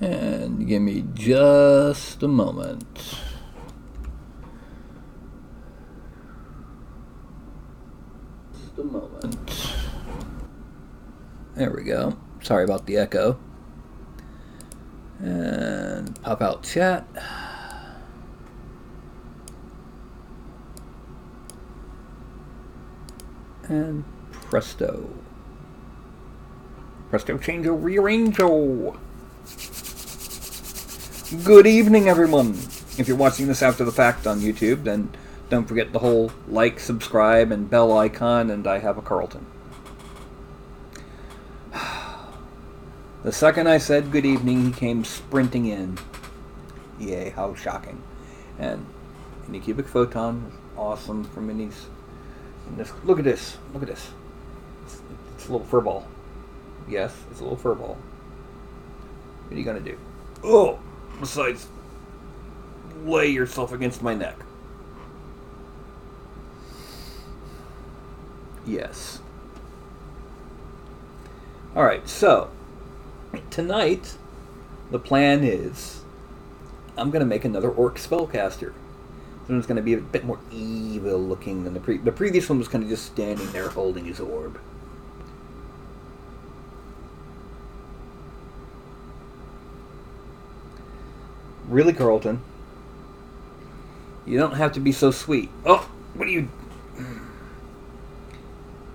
And give me just a moment. Just a moment. There we go. Sorry about the echo. And pop out chat. And presto. Presto changeo rearrangeo. Good evening, everyone. If you're watching this after the fact on YouTube, then don't forget the whole like, subscribe, and bell icon, and I have a Carlton. The second I said good evening, he came sprinting in. Yay, how shocking. And Anycubic Photon was awesome for minis. And this, look at this. Look at this. It's a little fur ball. Yes, it's a little fur ball. What are you going to do? Oh! Besides, lay yourself against my neck. Yes. Alright, so tonight the plan is I'm going to make another orc spellcaster. This one's going to be a bit more evil looking than the previous one was kind of just standing there holding his orb. Really, Carlton? You don't have to be so sweet. Oh, what are you...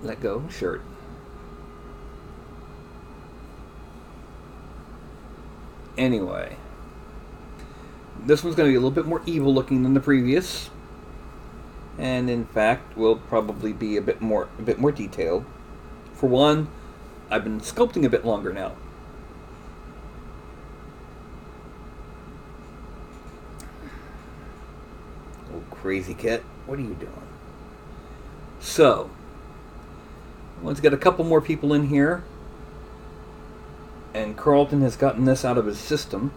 Let go, shirt. Anyway. This one's going to be a little bit more evil looking than the previous. And in fact, will probably be a bit more detailed. For one, I've been sculpting a bit longer now. Crazy kit, what are you doing? So, let's get a couple more people in here. And Carlton has gotten this out of his system.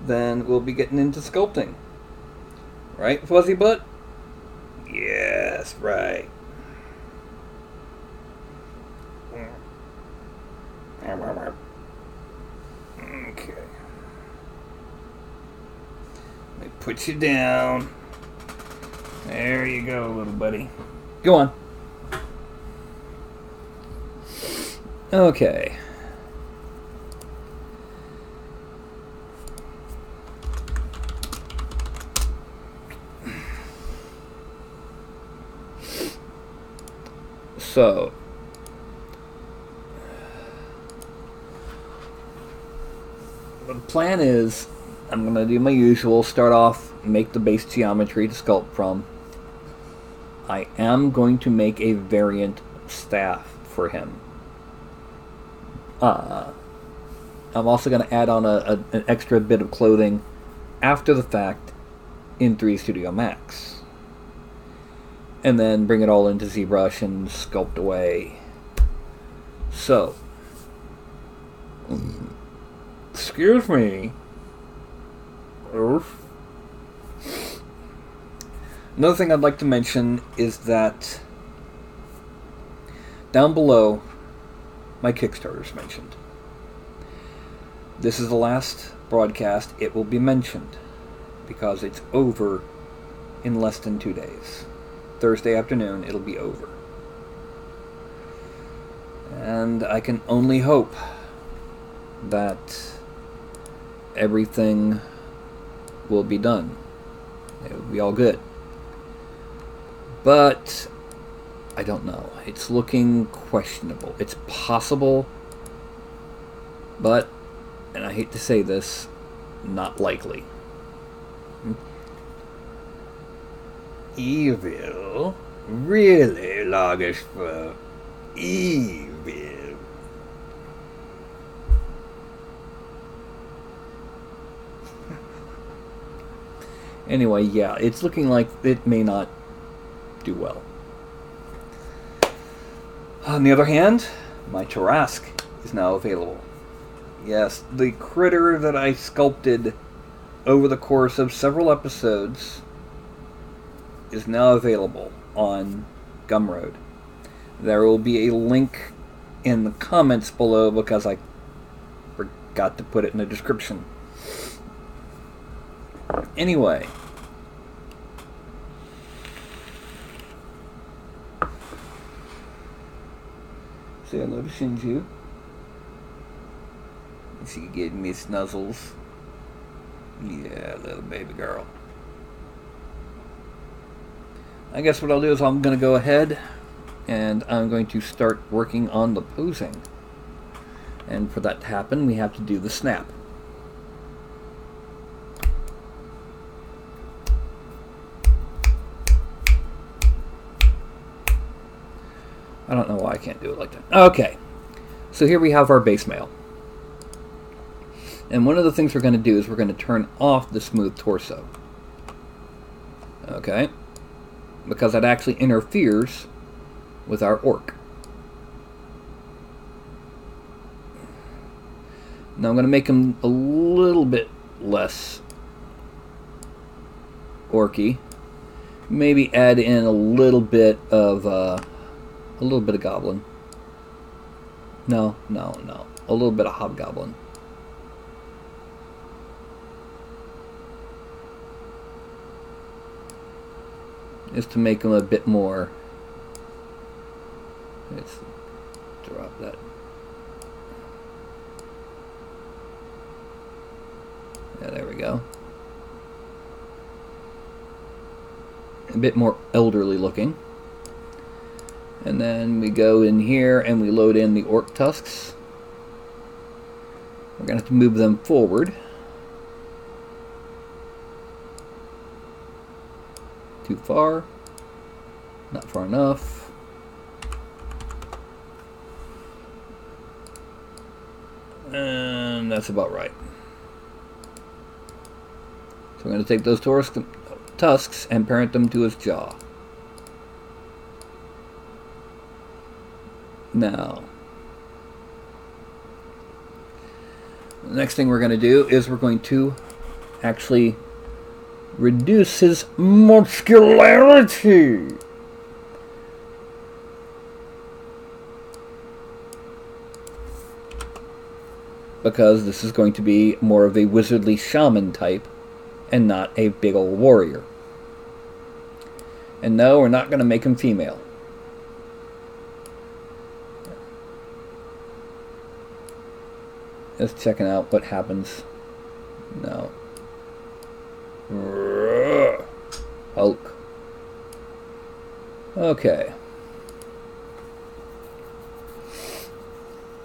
Then we'll be getting into sculpting. Right, Fuzzy Butt? Yes, right. Okay. Let me put you down. There you go, little buddy. Go on. Okay. So, the plan is I'm going to do my usual, start off, make the base geometry to sculpt from. I am going to make a variant staff for him. I'm also going to add on an extra bit of clothing after the fact in 3 Studio Max. And then bring it all into ZBrush and sculpt away. So, excuse me. Oof. Another thing I'd like to mention is that down below, my Kickstarter's mentioned. This is the last broadcast it will be mentioned because it's over in less than 2 days. Thursday afternoon, it'll be over. And I can only hope that everything will be done. It will be all good. But I don't know. It's looking questionable. It's possible, but, and I hate to say this, not likely. Evil? Really, Loggish for evil? Anyway, yeah, it's looking like it may not do well. On the other hand, my Tarask is now available. Yes, the critter that I sculpted over the course of several episodes is now available on Gumroad. There will be a link in the comments below because I Got to put it in the description. Anyway. Say hello to Shinju. She getting me snuzzles. Yeah, little baby girl. I guess what I'll do is I'm going to go ahead and I'm going to start working on the posing. And for that to happen, we have to do the snap. I don't know why I can't do it like that. Okay, so here we have our base male. And one of the things we're going to do is we're going to turn off the smooth torso. Okay, because that actually interferes with our orc. Now I'm going to make him a little bit less orky. Maybe add in a little bit of goblin. No. A little bit of hobgoblin. Just to make him a bit more. Let's drop that. Yeah, there we go. A bit more elderly looking. And then we go in here and we load in the orc tusks. We're going to have to move them forward. Too far. Not far enough. And that's about right. So we're going to take those tusks and parent them to his jaw. Now, the next thing we're going to do is we're going to actually reduce his muscularity. Because this is going to be more of a wizardly shaman type and not a big old warrior. And no, we're not going to make him female. Just checking out what happens. No. Hulk. Okay.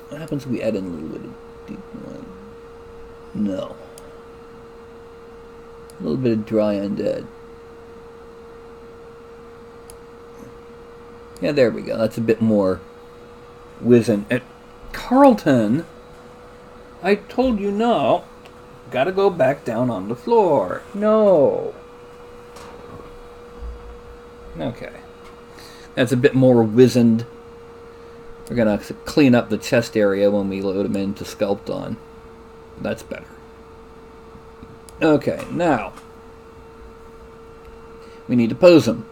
What happens if we add in a little bit of deep one? No. A little bit of dry undead. Yeah, there we go. That's a bit more wizened. Carlton, I told you no. Gotta go back down on the floor. No. Okay. That's a bit more wizened. We're gonna clean up the chest area when we load him into Sculpt on. That's better. Okay, now we need to pose him.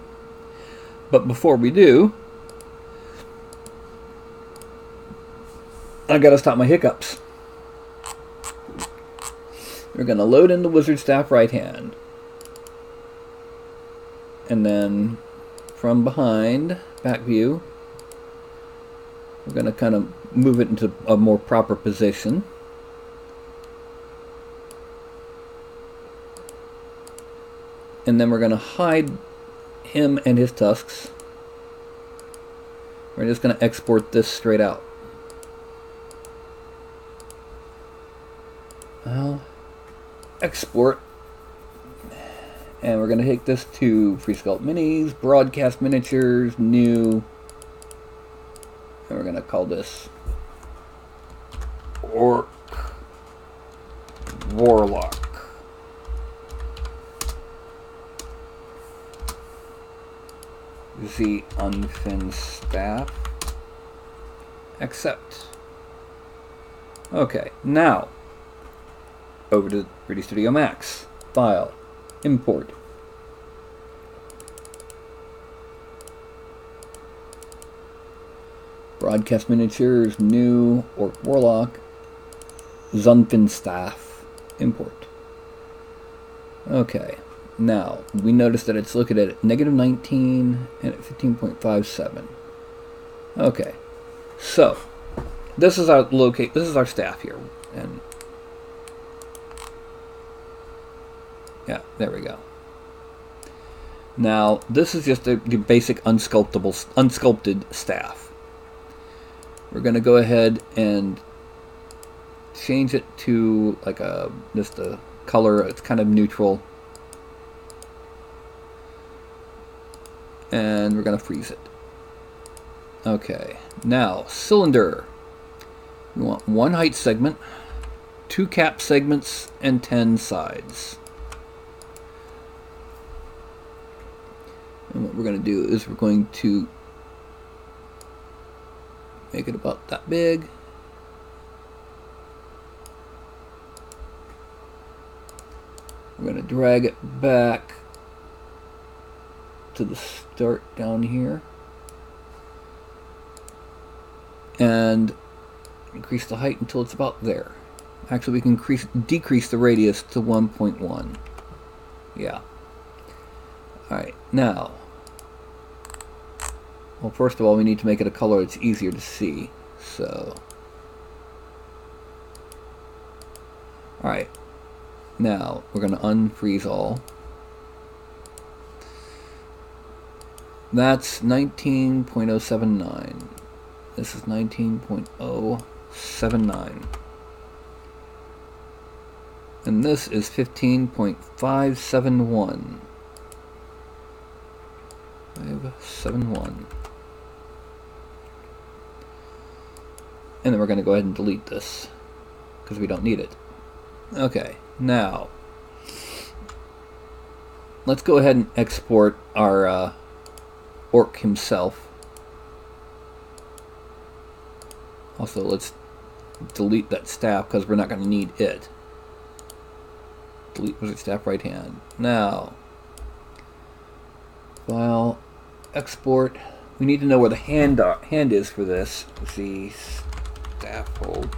But before we do, I gotta stop my hiccups. We're going to load in the wizard staff right hand. And then from behind, back view, we're going to kind of move it into a more proper position. And then we're going to hide him and his tusks. We're just going to export this straight out. Well, export, and we're going to take this to Free Sculpt Minis, Broadcast Miniatures, New, and we're going to call this Orc Warlock. The Unfinned Staff. Accept. Okay, now over to 3D Studio Max. File. Import. Broadcast Miniatures, New, Orc Warlock. Zunfinstaff import. Okay, now we notice that it's looking at -19 and at 15.57. Okay, so this is our This is our staff here, and yeah, there we go. Now this is just the basic unsculpted staff. We're going to go ahead and change it to like just a color. It's kind of neutral, and we're going to freeze it. Okay, now cylinder. We want 1 height segment, 2 cap segments, and 10 sides. And what we're going to do is we're going to make it about that big. We're going to drag it back to the start down here and increase the height until it's about there. Actually, we can decrease the radius to 1.1. Yeah. Alright, now, well, first of all, we need to make it a color that's easier to see. So, alright, now we're going to unfreeze all. That's 19.079. This is 19.079. And this is 15.571. 571. And then we're going to go ahead and delete this because we don't need it. Okay, now let's go ahead and export our orc himself. Also, let's delete that staff because we're not going to need it. Delete wizard staff right hand. Now, file, export. We need to know where the hand is for this. Let's see, staff hold.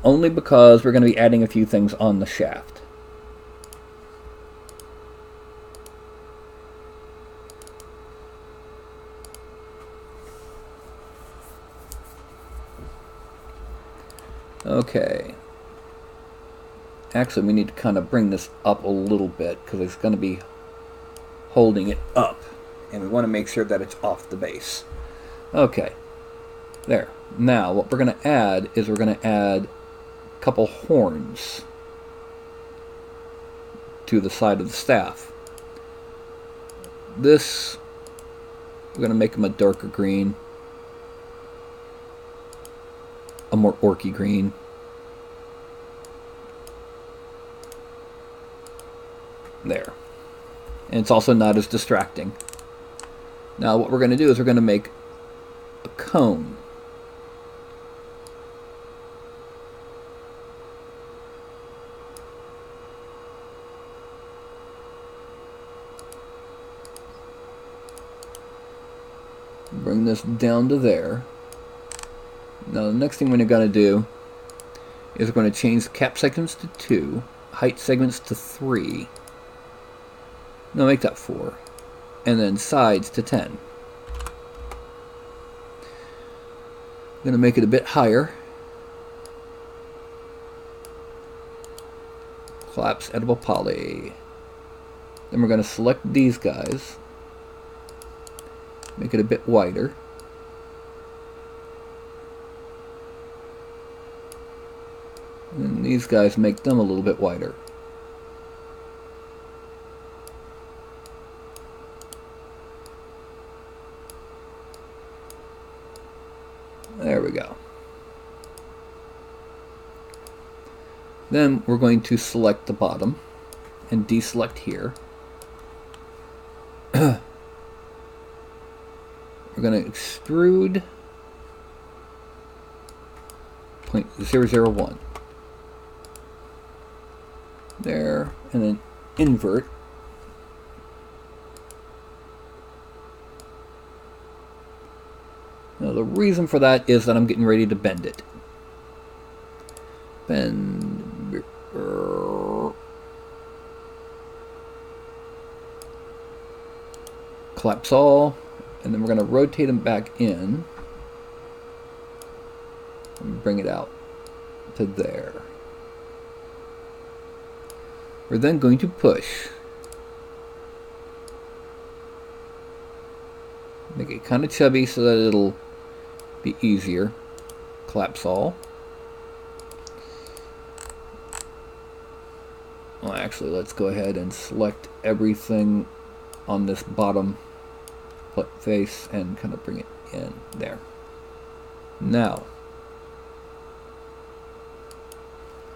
Only because we're going to be adding a few things on the shaft. Okay. Actually, we need to kind of bring this up a little bit because it's going to be holding it up. And we want to make sure that it's off the base. Okay. There. Now, what we're going to add is we're going to add a couple horns to the side of the staff. This, we're going to make them a darker green. A more orky green. There. And it's also not as distracting. Now what we're going to do is we're going to make a cone. Bring this down to there. Now the next thing we're going to do is we're going to change the cap segments to 2, height segments to 3. No, make that 4. And then sides to 10. I'm going to make it a bit higher. Collapse edible poly. Then we're going to select these guys. Make it a bit wider. And these guys, make them a little bit wider. There we go. Then we're going to select the bottom and deselect here. We're going to extrude 0.001. There, and then invert. Now the reason for that is that I'm getting ready to bend it. bend, collapse all, and then we're going to rotate them back in and bring it out to there. We're then going to push. Make it kind of chubby so that it'll be easier. Collapse all. Well, actually, let's go ahead and select everything on this bottom face and kind of bring it in there. Now,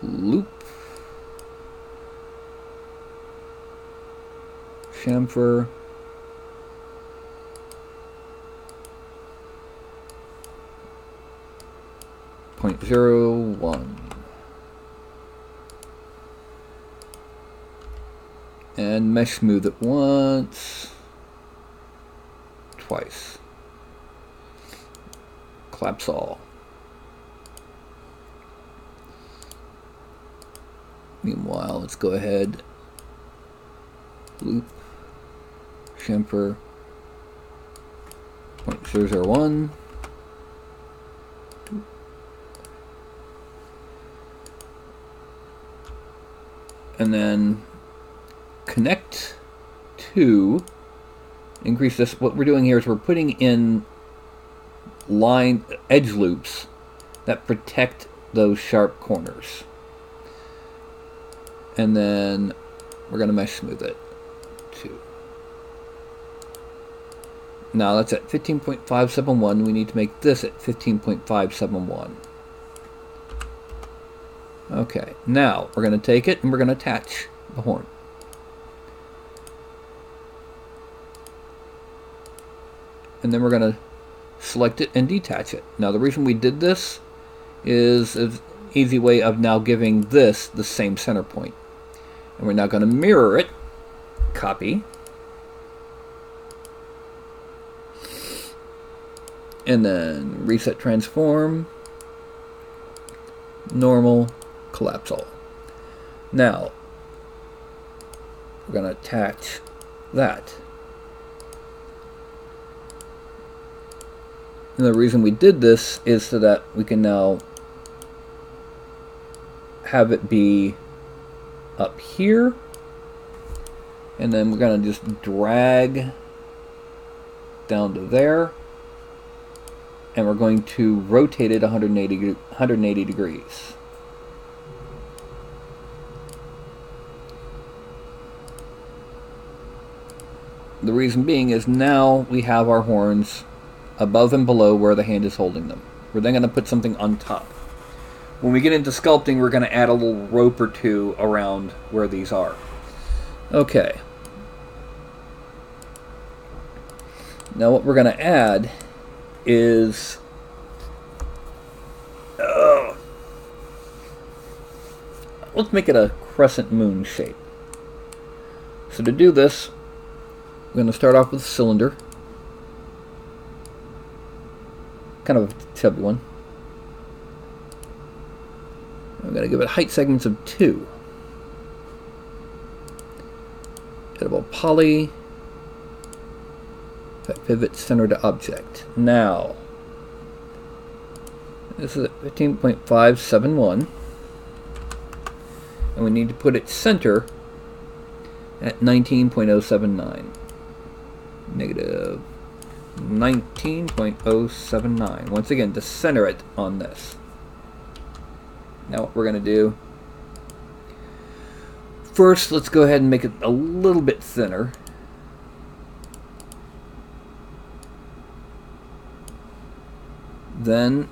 loop, chamfer, .01, and mesh smooth it once, twice, collapse all. Meanwhile, let's go ahead, loop, chamfer, .001, and then connect to increase this. What we're doing here is we're putting in line edge loops that protect those sharp corners, and then we're going to mesh smooth it too. Now that's at 15.571. We need to make this at 15.571. Okay, now we're going to take it and we're going to attach the horn. And then we're going to select it and detach it. Now the reason we did this is an easy way of now giving this the same center point. And we're now going to mirror it, copy, and then reset transform, normal, collapse all. Now we're going to attach that. And the reason we did this is so that we can now have it be up here, and then we're going to just drag down to there, and we're going to rotate it 180 degrees. The reason being is now we have our horns above and below where the hand is holding them. We're then going to put something on top. When we get into sculpting, we're going to add a little rope or two around where these are. Okay. Now what we're going to add is let's make it a crescent moon shape. So to do this, we're going to start off with a cylinder. Kind of a chubby one. I'm going to give it height segments of 2. Editable poly. Pivot center to object. Now, this is at 15.571. And we need to put its center at 19.079. Negative 19.079. Once again, to center it on this. Now what we're going to do, first let's go ahead and make it a little bit thinner. Then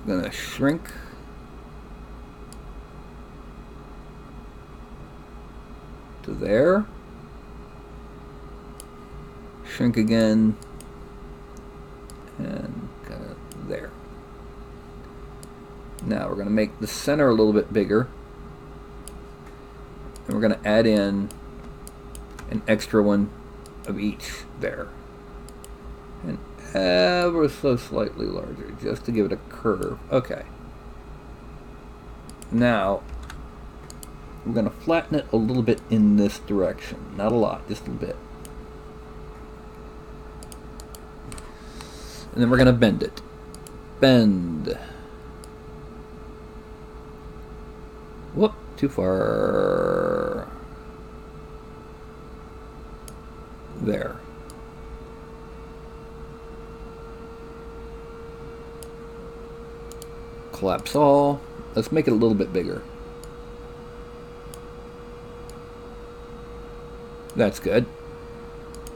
I'm going to shrink to there. Shrink again, and kind of there. Now we're going to make the center a little bit bigger, and we're going to add in an extra one of each there, and ever so slightly larger, just to give it a curve. Okay. Now, we're going to flatten it a little bit in this direction. Not a lot, just a little bit. And then we're going to bend it. Bend. Whoop, too far. There. Collapse all. Let's make it a little bit bigger. That's good.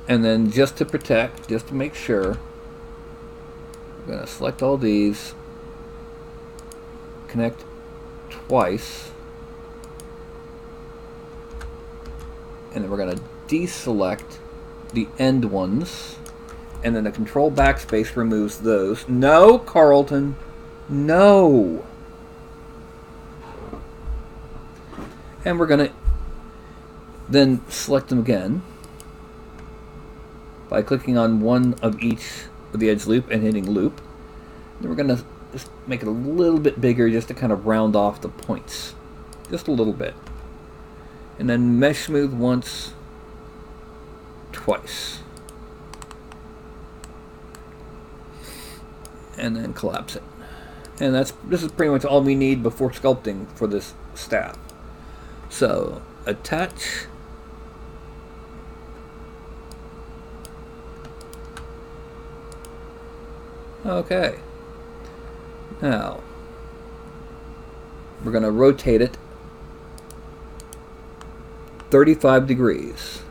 And then just to protect, just to make sure, we're going to select all these, connect twice, and then we're going to deselect the end ones, and then the control backspace removes those. No, Carlton, no. And we're going to then select them again by clicking on one of each of the edge loop and hitting loop. Then we're going to just make it a little bit bigger just to kind of round off the points. Just a little bit. And then mesh smooth once, twice. And then collapse it. And this is pretty much all we need before sculpting for this staff. So, attach. Okay. Now, we're going to rotate it 35 degrees.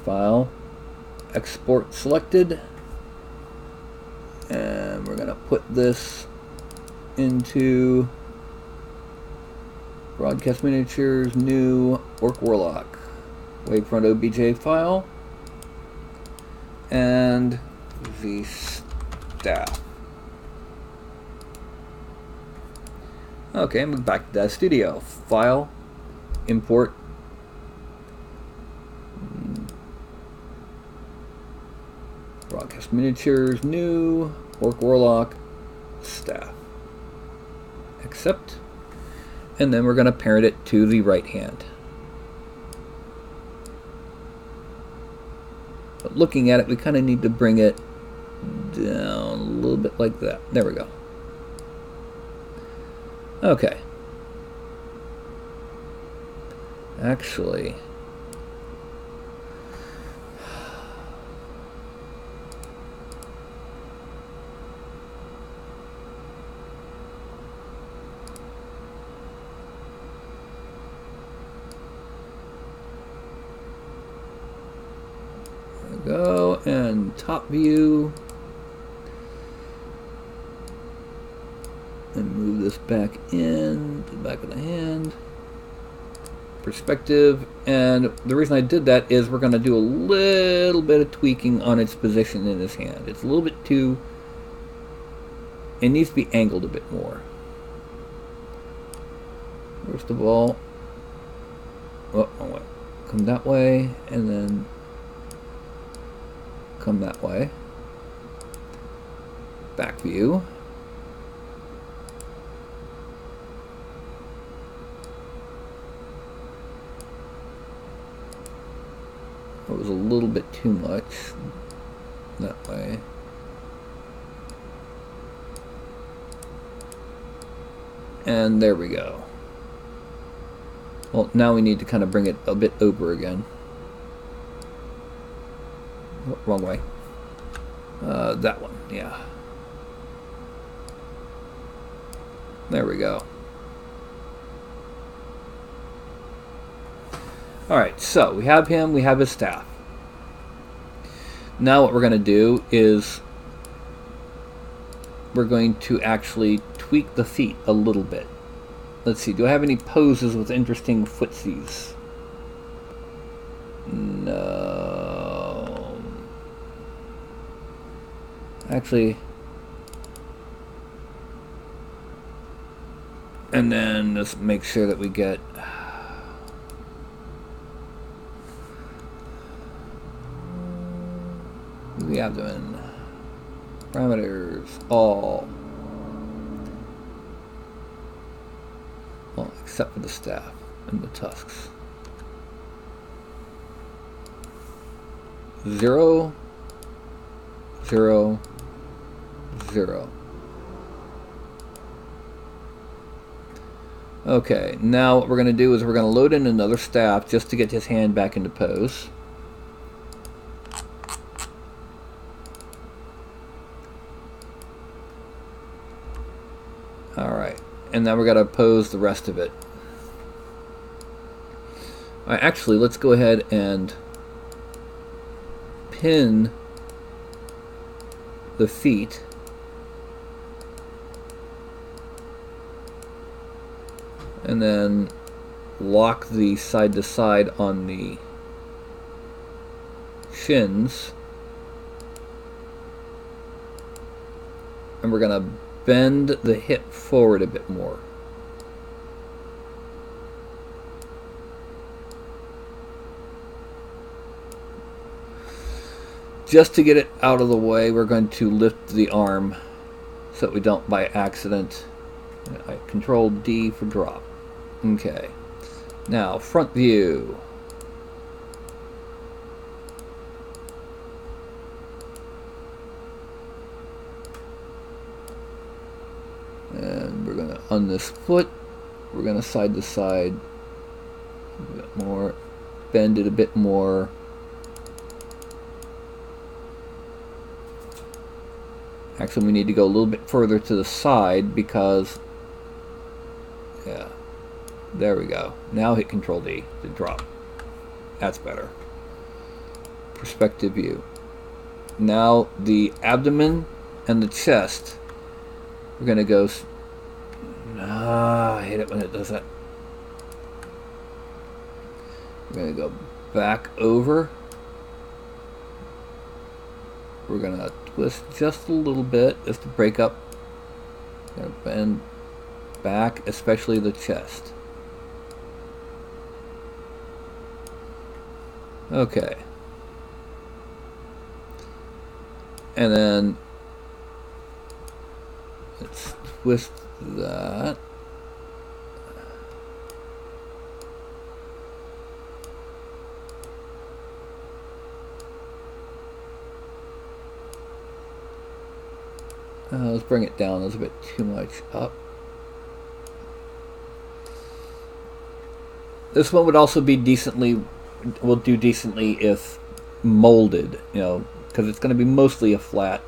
File, export selected, and we're going to put this into broadcast miniatures, new Orc Warlock, wavefront OBJ file, and the staff. Okay, move back to that studio. File, import, broadcast miniatures, new Orc Warlock, staff. Accept, and then we're going to parent it to the right hand. But looking at it, we kind of need to bring it down a little bit like that. There we go. Okay. Actually, go and top view and move this back in to the back of the hand, perspective, and the reason I did that is we're going to do a little bit of tweaking on its position in his hand. It's a little bit too, it needs to be angled a bit more. First of all, come that way and then come that way. Back view. It was a little bit too much that way. And there we go. Well, now we need to kind of bring it a bit over again. Wrong way. That one, yeah. There we go. Alright, so we have him, we have his staff. Now what we're going to do is we're going to actually tweak the feet a little bit. Let's see, do I have any poses with interesting footsies? No. Actually, and then let's make sure that we get the abdomen. Parameters, all. Well, except for the staff and the tusks. 0, 0, 0. Okay, now what we're going to do is we're going to load in another staff just to get his hand back into pose. Alright, and now we're going to pose the rest of it. Alright, actually, let's go ahead and pin the feet. And then lock the side to side on the shins. And we're going to bend the hip forward a bit more. Just to get it out of the way, we're going to lift the arm so that we don't by accident. Control D for drop. Okay. Now, front view. And we're going to, on this foot, we're going to side to side a bit more, bend it a bit more. Actually, we need to go a little bit further to the side because, yeah, there we go. Now hit Control D to drop. That's better. Perspective view. Now the abdomen and the chest, we're going to go, I hate it when it does that. We're going to go back over. We're going to twist just a little bit just to break up and back, especially the chest. Okay. And then let's twist that. Let's bring it down. There's a bit too much up. This one would also be decently, will do decently if molded, you know, because it's going to be mostly a flat.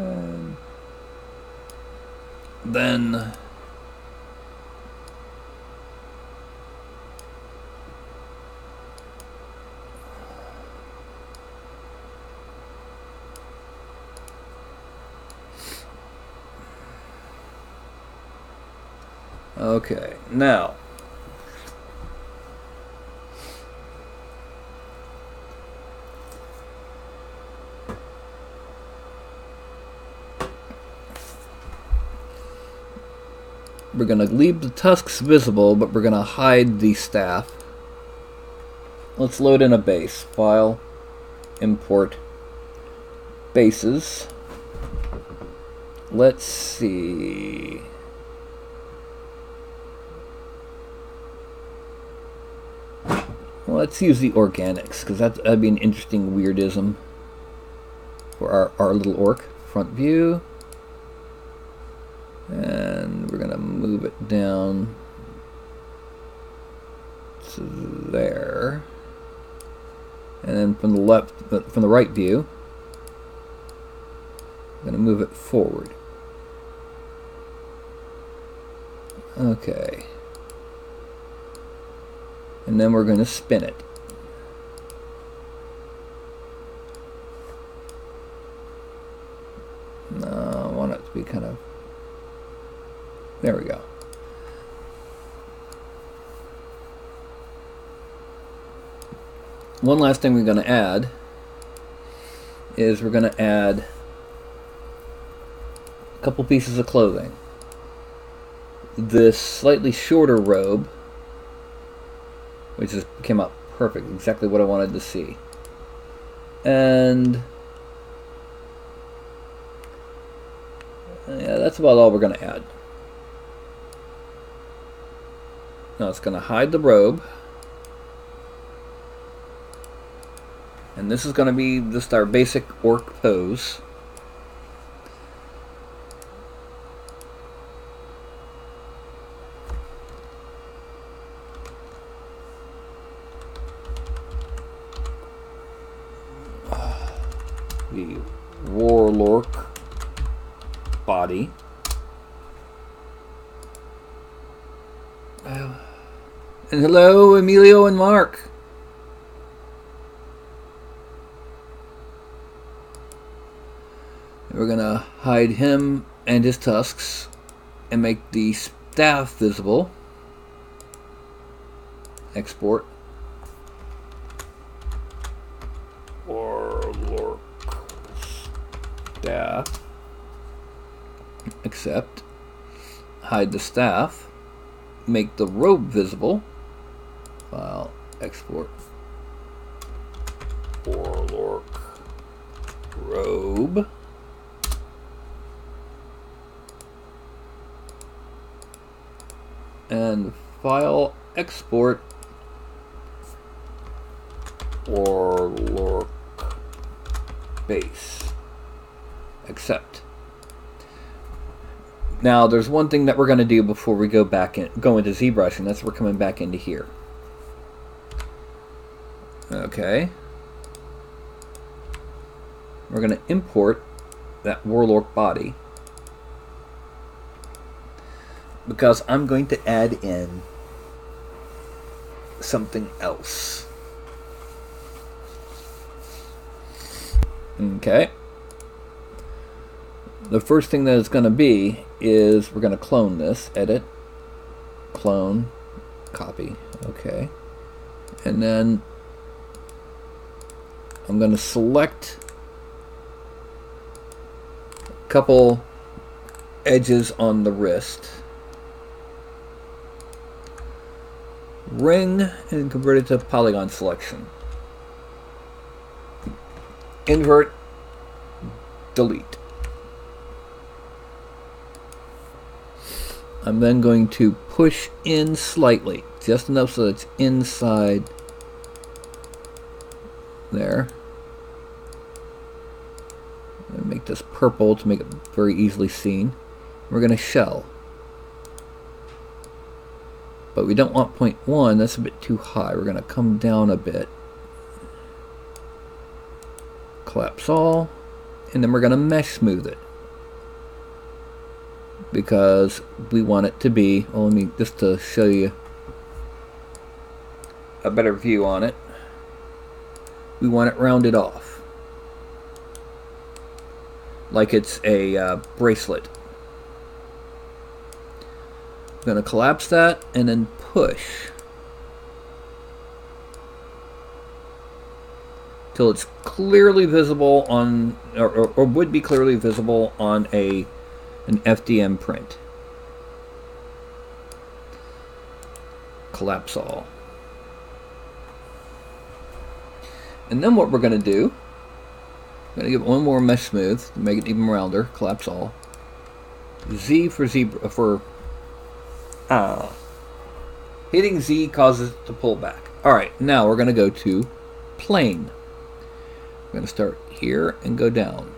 And then okay, now we're going to leave the tusks visible, but we're going to hide the staff. Let's load in a base. File, import, bases. Let's see. Well, let's use the organics, because that'd be an interesting weirdism for our little orc. Front view. And we're going to move it down to there. And then from the left, from the right view, I'm going to move it forward. Okay. And then we're going to spin it. No, I want it to be kind of There we go. One last thing we're going to add is we're going to add a couple pieces of clothing. This slightly shorter robe, which just came out perfect, exactly what I wanted to see. And yeah, that's about all we're going to add. Now it's going to hide the robe. And this is going to be just our basic orc pose. The warlord body. And hello, Emilio and Mark. We're going to hide him and his tusks and make the staff visible. Export. Warlord staff. Accept. Hide the staff. Make the robe visible. File. Export. Warlord robe. And file export warlord base. Accept. Now there's one thing that we're going to do before we go into ZBrush, and that's we're coming back into here. Okay. We're going to import that warlord body, because I'm going to add in something else. Okay. The first thing that it's going to be is we're going to clone this. Edit. Clone. Copy. Okay. And then I'm going to select a couple edges on the wrist. Ring and convert it to polygon selection. Invert, delete. I'm then going to push in slightly, just enough so that it's inside there. And make this purple to make it very easily seen. We're going to shell. But we don't want 0.1, that's a bit too high. We're going to come down a bit. Collapse all. And then we're going to mesh smooth it. Because we want it to be, well, let me, just to show you a better view on it, we want it rounded off. Like it's a bracelet. I'm going to collapse that and then push till it's clearly visible on, or would be clearly visible on an FDM print. Collapse all. And then what we're going to do, I'm going to give it one more mesh smooth to make it even rounder. Collapse all. Z for zebra for. Hitting Z causes it to pull back. Alright, now we're going to go to plane. We're going to start here and go down.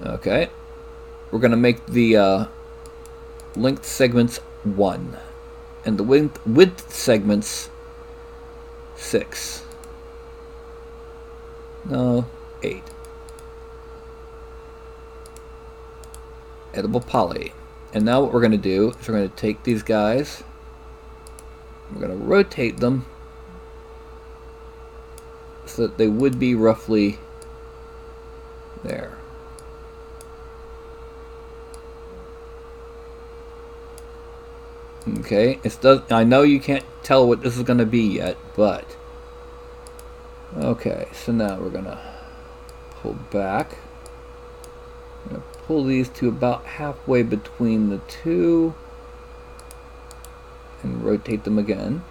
Okay. We're going to make the length segments 1 and the width segments 6. No, 8. Editable poly. And now what we're going to do is we're going to take these guys, we're going to rotate them so that they would be roughly there. Okay, I know you can't tell what this is going to be yet, but okay. So now we're gonna pull back. I'm gonna pull these to about halfway between the two, and rotate them again.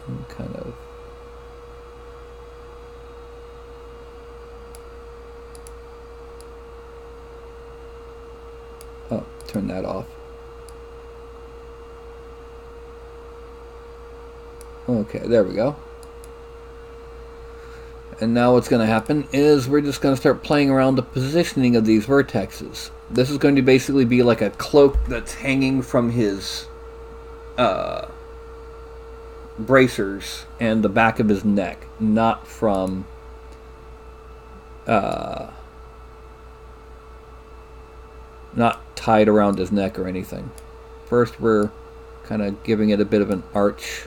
And kind of turn that off. Okay, there we go. And now what's going to happen is we're just going to start playing around the positioning of these vertexes. This is going to basically be like a cloak that's hanging from his bracers and the back of his neck, not from not tied around his neck or anything. First we're kind of giving it a bit of an arch.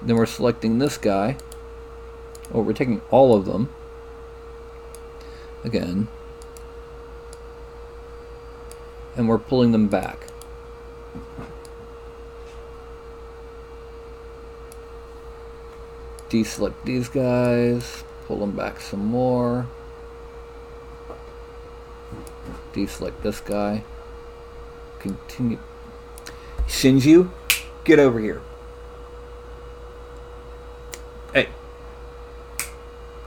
Then we're selecting this guy. Oh, we're taking all of them. Again. And we're pulling them back. Deselect these guys. Pull them back some more. Deselect this guy. Continue. Shinju, get over here. Hey.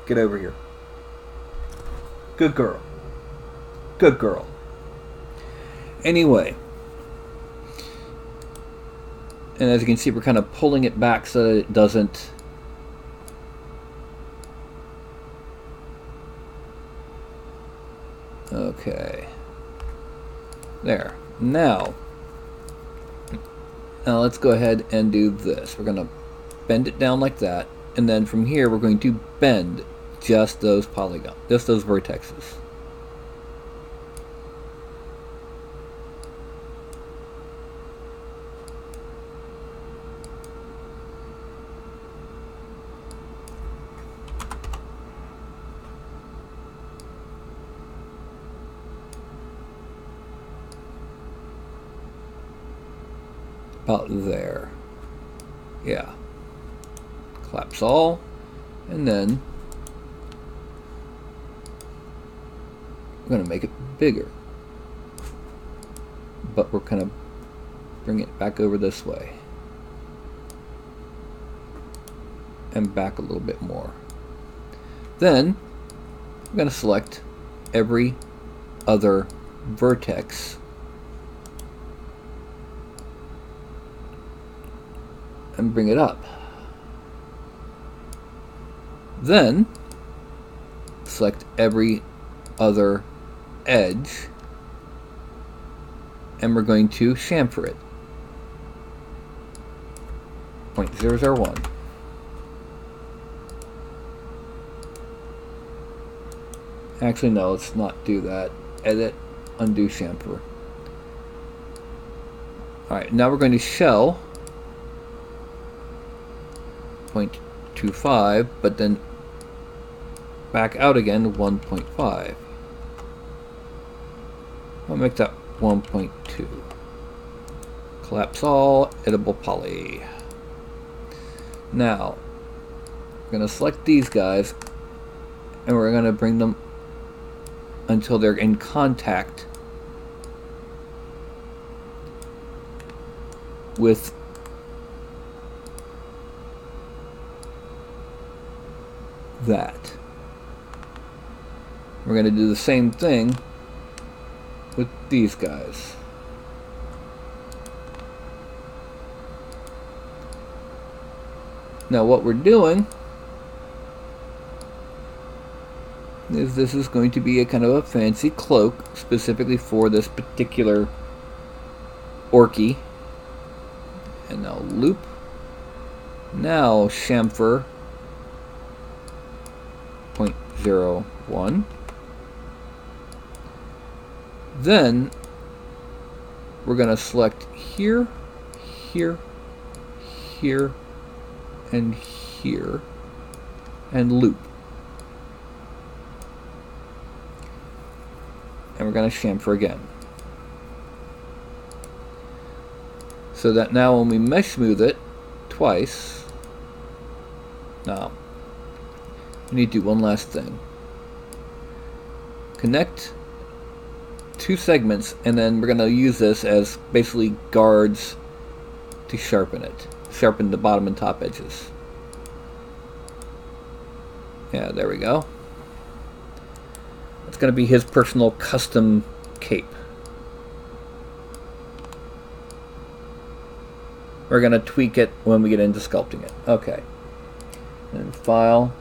Get over here. Good girl. Good girl. Anyway. And as you can see, we're kind of pulling it back so that it doesn't... Okay. There. Now let's go ahead and do this. We're going to bend it down like that. And then from here, we're going to bend just those polygons, just those vertexes. About there. Yeah. Collapse all. And then we're going to make it bigger. But we're kind of bring it back over this way. And back a little bit more. Then we're going to select every other vertex and bring it up. Then select every other edge and we're going to chamfer it. 0.001. Actually, no, let's not do that. Edit, undo chamfer. Alright, now we're going to shell 0.25, but then back out again to 1.5. I'll make that 1.2. Collapse all, editable poly. Now, we're going to select these guys, and we're going to bring them until they're in contact with that. We're going to do the same thing with these guys. Now what we're doing is this is going to be a kind of a fancy cloak specifically for this particular orky. And now loop. Now chamfer 0.01. Then we're going to select here, here, here, and here. and loop. And we're going to chamfer again. So that now when we mesh smooth it twice, now we need to do one last thing. Connect two segments, and then we're going to use this as basically guards to sharpen it. Sharpen the bottom and top edges. Yeah, there we go. It's going to be his personal custom cape. We're going to tweak it when we get into sculpting it. Okay. And File,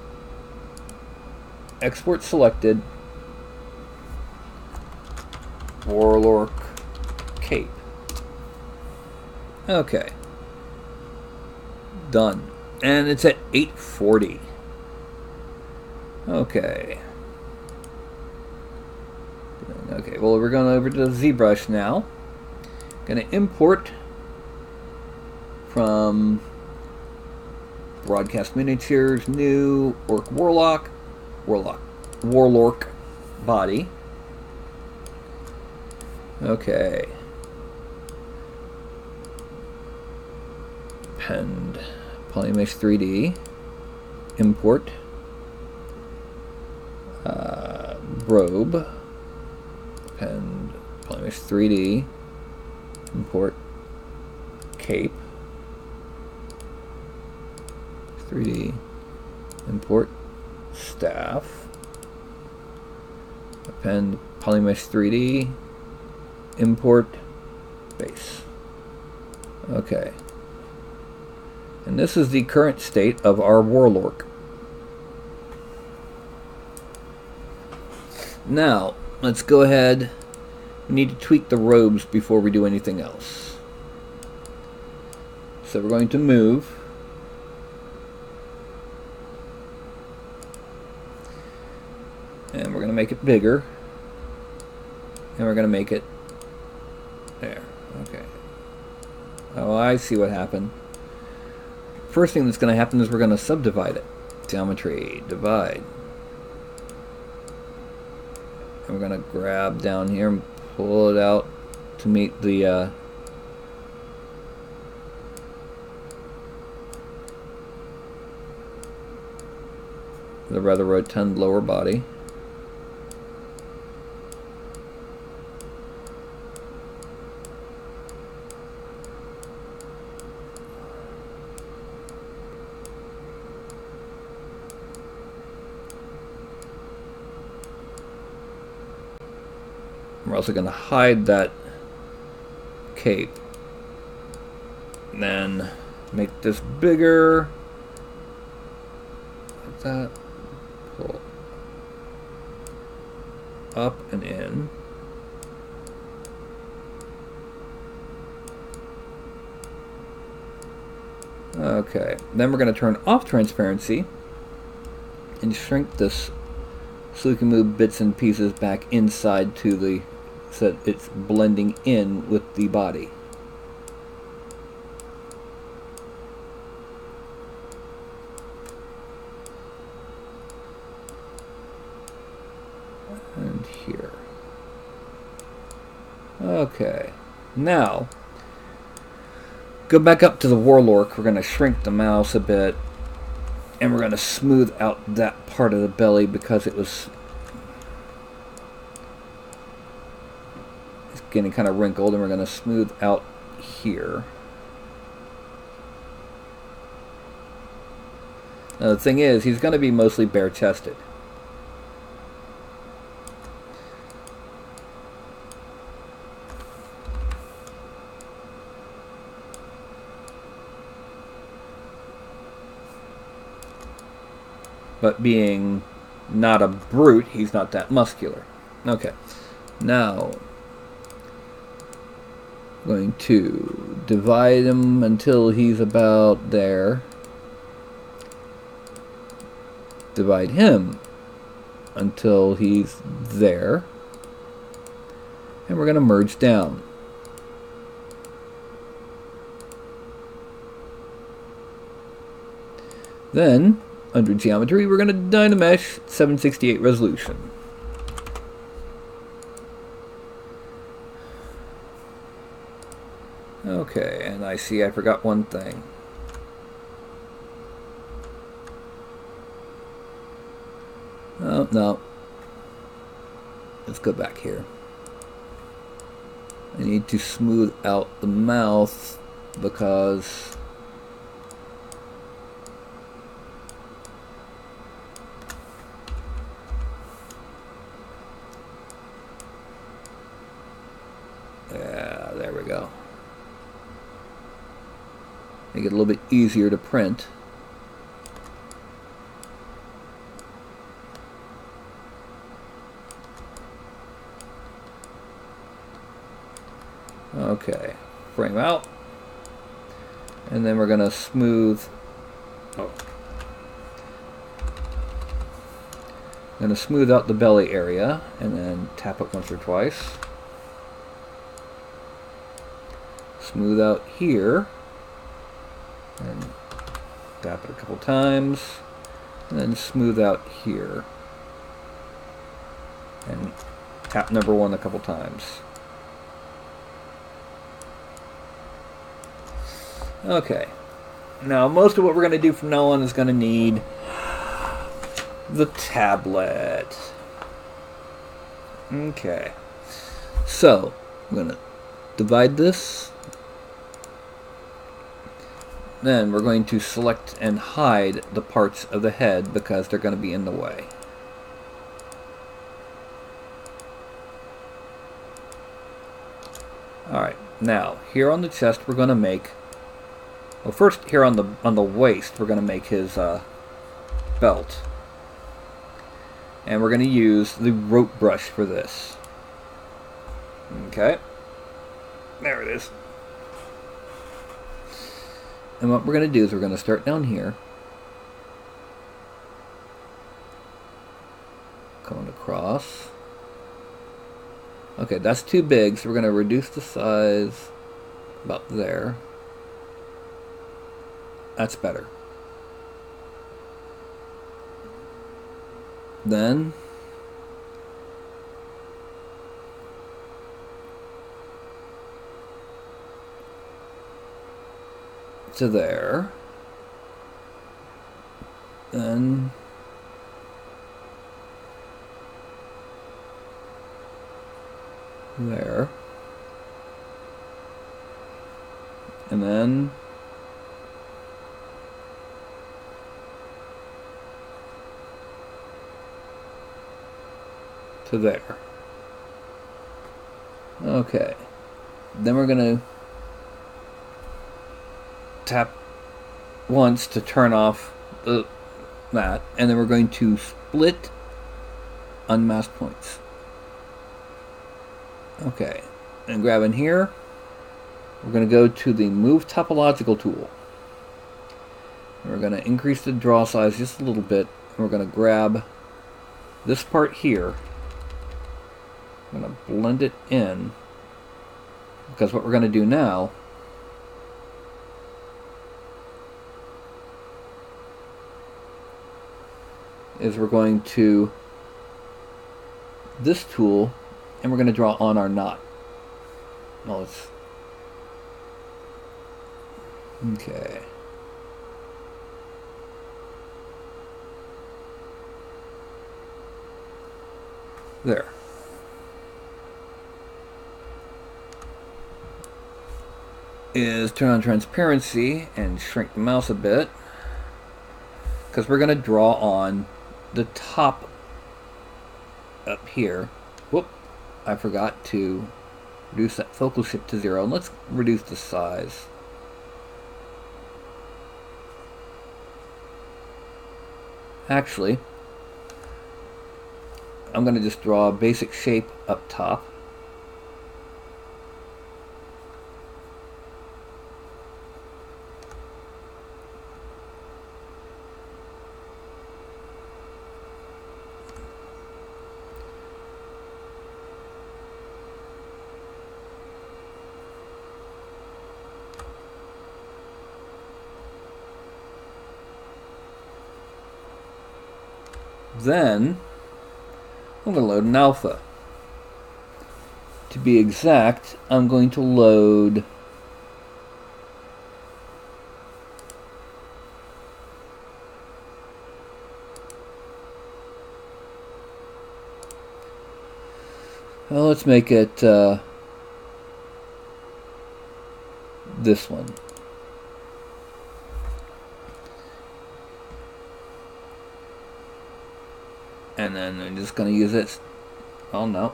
Export Selected, Warlord Cape. Okay. Done. And it's at 840. Okay. Okay, well, we're going over to ZBrush now. Going to import from Broadcast Miniatures, new Orc Warlock body. Okay. Append Polymesh 3D. Import. Robe. Append Polymesh 3D. Import. Cape. 3D. Import. Staff. Append Polymesh 3D. Import. Base. Okay. And this is the current state of our Warlord. Now, let's go ahead. We need to tweak the robes before we do anything else. So we're going to move. And we're going to make it bigger. And we're going to make it there. Okay. Oh, I see what happened. First thing that's going to happen is we're going to subdivide it. Geometry, divide. And we're going to grab down here and pull it out to meet the rather rotund lower body. We're also going to hide that cape. And then make this bigger. Like that. Pull up and in. Okay. Then we're going to turn off transparency and shrink this so we can move bits and pieces back inside to the, so that it's blending in with the body. And here. Okay. Now, go back up to the Warlord. We're going to shrink the mouse a bit. And we're going to smooth out that part of the belly because it was getting kind of wrinkled, and we're going to smooth out here. Now the thing is, he's going to be mostly bare-chested. But being not a brute, he's not that muscular. Okay, now going to divide him until he's about there. Divide him until he's there. And we're going to merge down. Then Under geometry, we're going to Dynamesh 768 resolution. Okay, and I see I forgot one thing. Oh, no. Let's go back here. I need to smooth out the mouth because yeah, there we go. Make it a little bit easier to print. Okay, frame out, and then we're going to smooth. Oh, I'm going to smooth out the belly area, and then tap it once or twice. Smooth out here, and tap it a couple times, and then smooth out here, and tap number 1 a couple times. Okay, now most of what we're going to do from now on is going to need the tablet. Okay, so I'm going to divide this. Then we're going to select and hide the parts of the head because they're going to be in the way. Alright, now here on the chest we're going to make, well, first here on the waist we're going to make his belt. And we're going to use the rope brush for this. Okay. There it is. And what we're going to do is we're going to start down here. Going across. Okay, that's too big, so we're going to reduce the size about there. That's better. Then to there. Then there. And then to there. Okay. Then we're going to tap once to turn off that, and then we're going to split unmasked points. Okay. And grab in here. We're going to go to the Move Topological tool. And we're going to increase the draw size just a little bit. And we're going to grab this part here. I'm going to blend it in, because what we're going to do now is we're going to this tool and we're going to draw on our knot. Well, let's, okay. There. Is turn on transparency and shrink the mouse a bit, because we're going to draw on the top up here. Whoop, I forgot to reduce that focal shift to 0, and let's reduce the size. Actually, I'm going to just draw a basic shape up top. Then I'm going to load an alpha. To be exact, I'm going to load well, let's make it this one. And then I'm just going to use it. Oh no.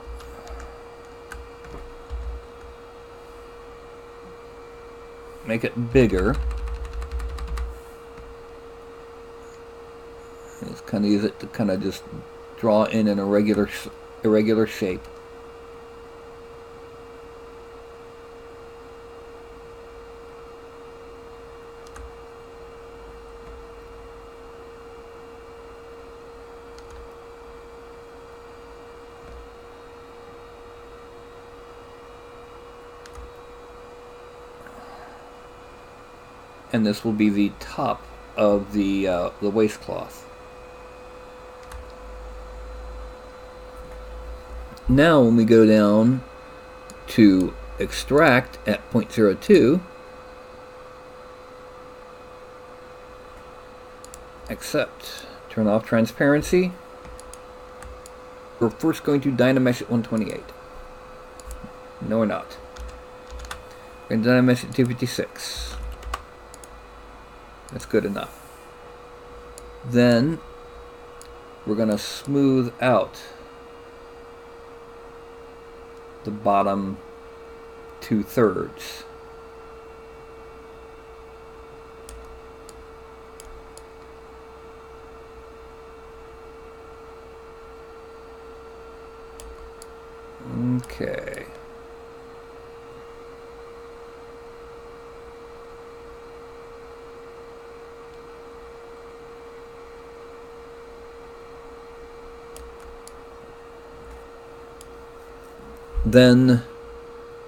Make it bigger. Just kind of use it to kind of just draw in an irregular shape. And this will be the top of the waistcloth. Now when we go down to extract at 0.02, accept, turn off transparency. We're first going to Dynamesh at 128. No, we're not. We're going to Dynamesh at 256. That's good enough. Then we're going to smooth out the bottom 2/3. Okay. Then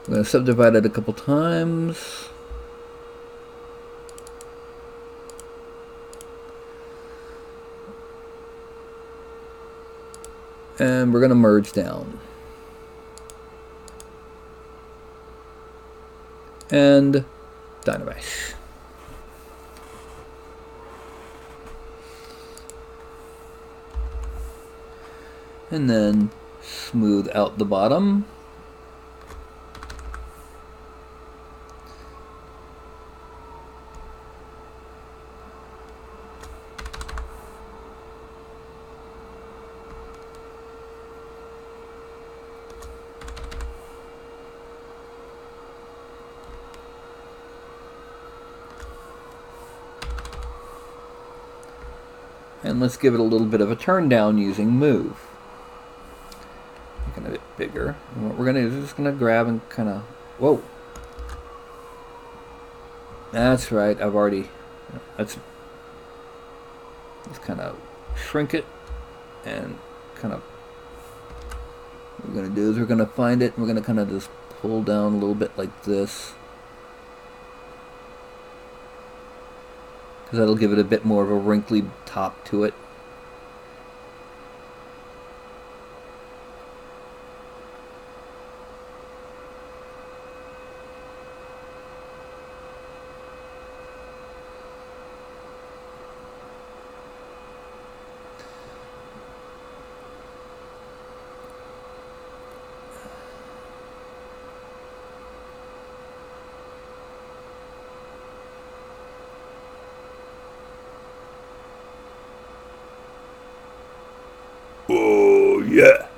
I'm going to subdivide it a couple times. And we're going to merge down. And Dynamesh. And then smooth out the bottom. And let's give it a little bit of a turn down using move. Make it a bit bigger. And what we're going to do is just going to grab and kind of, whoa. That's right, I've already, let's kind of shrink it and kind of, what we're going to do is we're going to find it and we're going to kind of just pull down a little bit like this. Because that'll give it a bit more of a wrinkly top to it. Oh, yeah.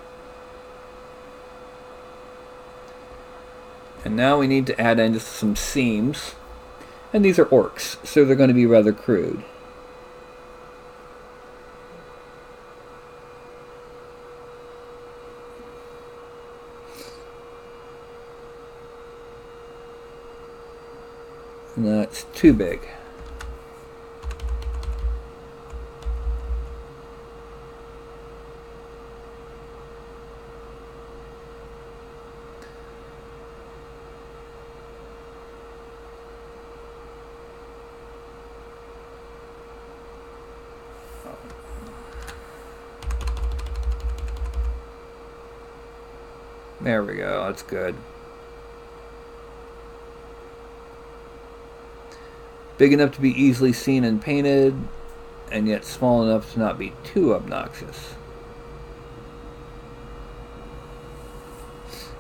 And now we need to add in just some seams. And these are orcs, so they're going to be rather crude. And that's too big. There we go, that's good. Big enough to be easily seen and painted, and yet small enough to not be too obnoxious.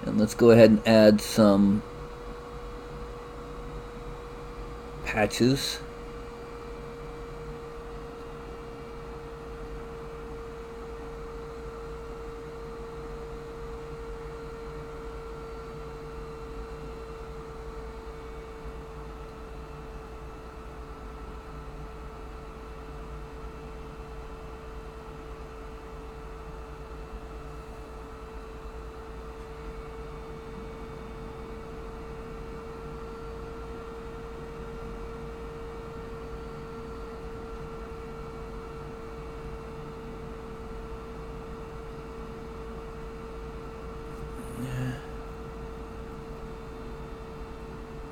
And let's go ahead and add some patches.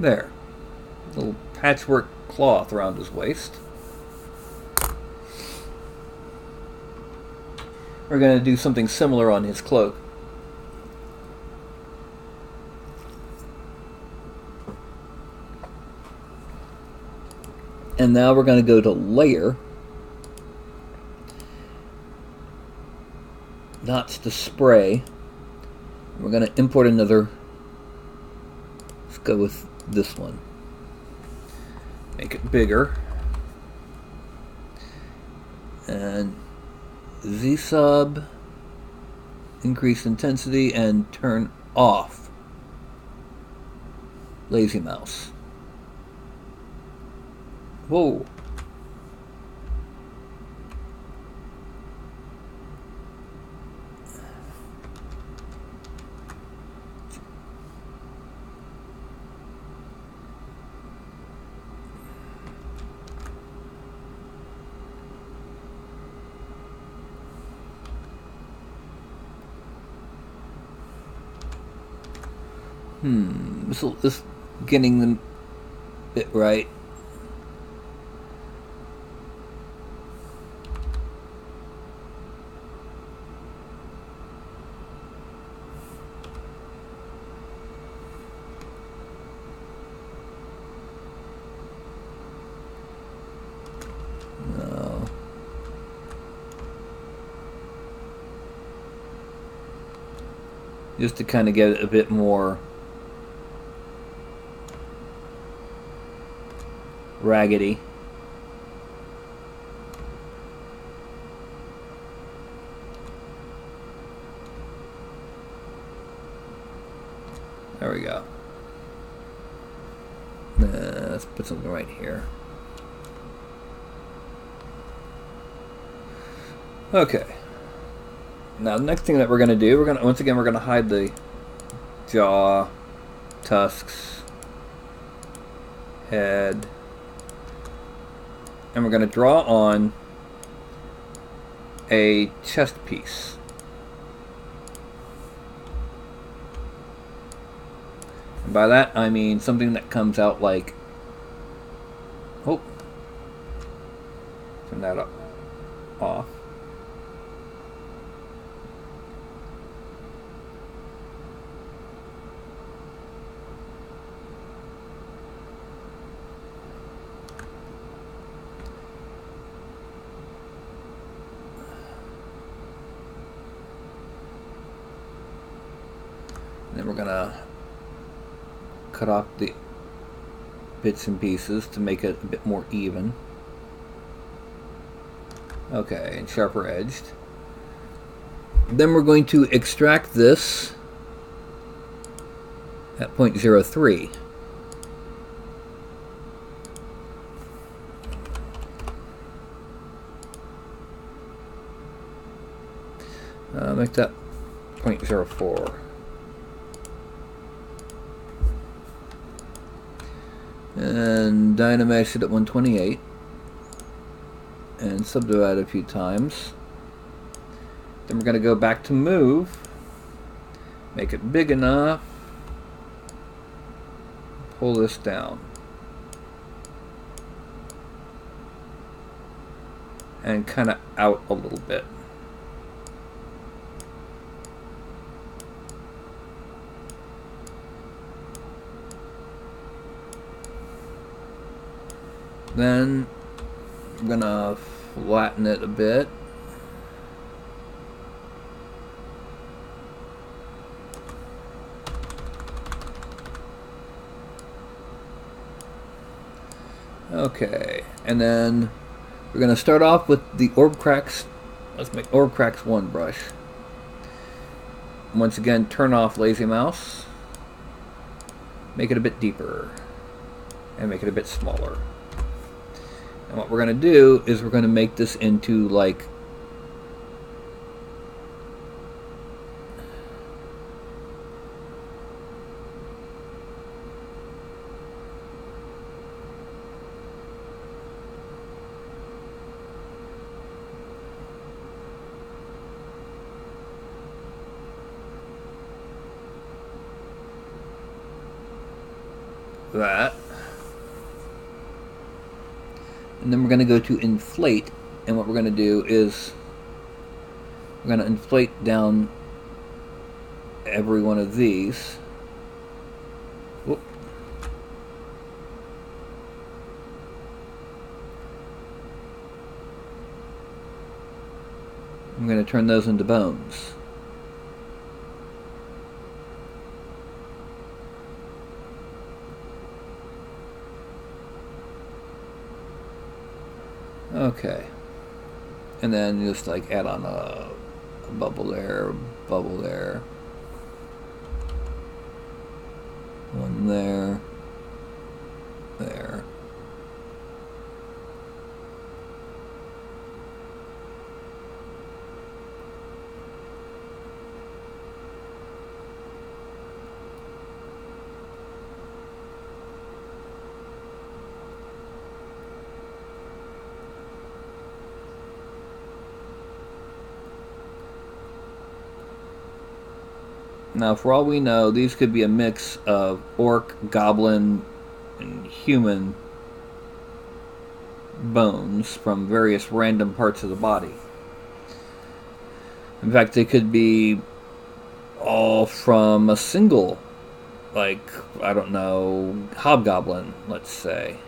There. Little patchwork cloth around his waist. We're going to do something similar on his cloak. And now we're going to go to Layer. Dots to Spray. We're going to import another. Let's go with this one. Make it bigger. And Z-sub, increase intensity, and turn off lazy mouse. Whoa. This getting the bit right. No. Just to kind of get it a bit more raggedy. There we go. Let's put something right here. Okay. Now the next thing that we're going to do, we're going to hide the jaw, tusks, head. And we're going to draw on a chest piece. And by that I mean something that comes out like, oh, turn that off. Then we're gonna cut off the bits and pieces to make it a bit more even. Okay, and sharper edged. Then we're going to extract this at 0.03. Make that 0.04. And Dynamesh it at 128 and subdivide a few times. Then we're going to go back to move, make it big enough, pull this down, and kind of out a little bit. Then I'm gonna flatten it a bit. Okay, and then we're gonna start off with the orb cracks. Let's make orb cracks 1 brush. Once again, turn off lazy mouse. Make it a bit deeper, and make it a bit smaller. And what we're gonna do is we're gonna make this into like that. And then we're going to go to inflate, and what we're going to do is we're going to inflate down every one of these. Whoop. I'm going to turn those into bones. Okay, and then just like add on a bubble there, one there, there. Now, for all we know, these could be a mix of orc, goblin, and human bones from various random parts of the body. In fact, they could be all from a single, like, I don't know, hobgoblin, let's say.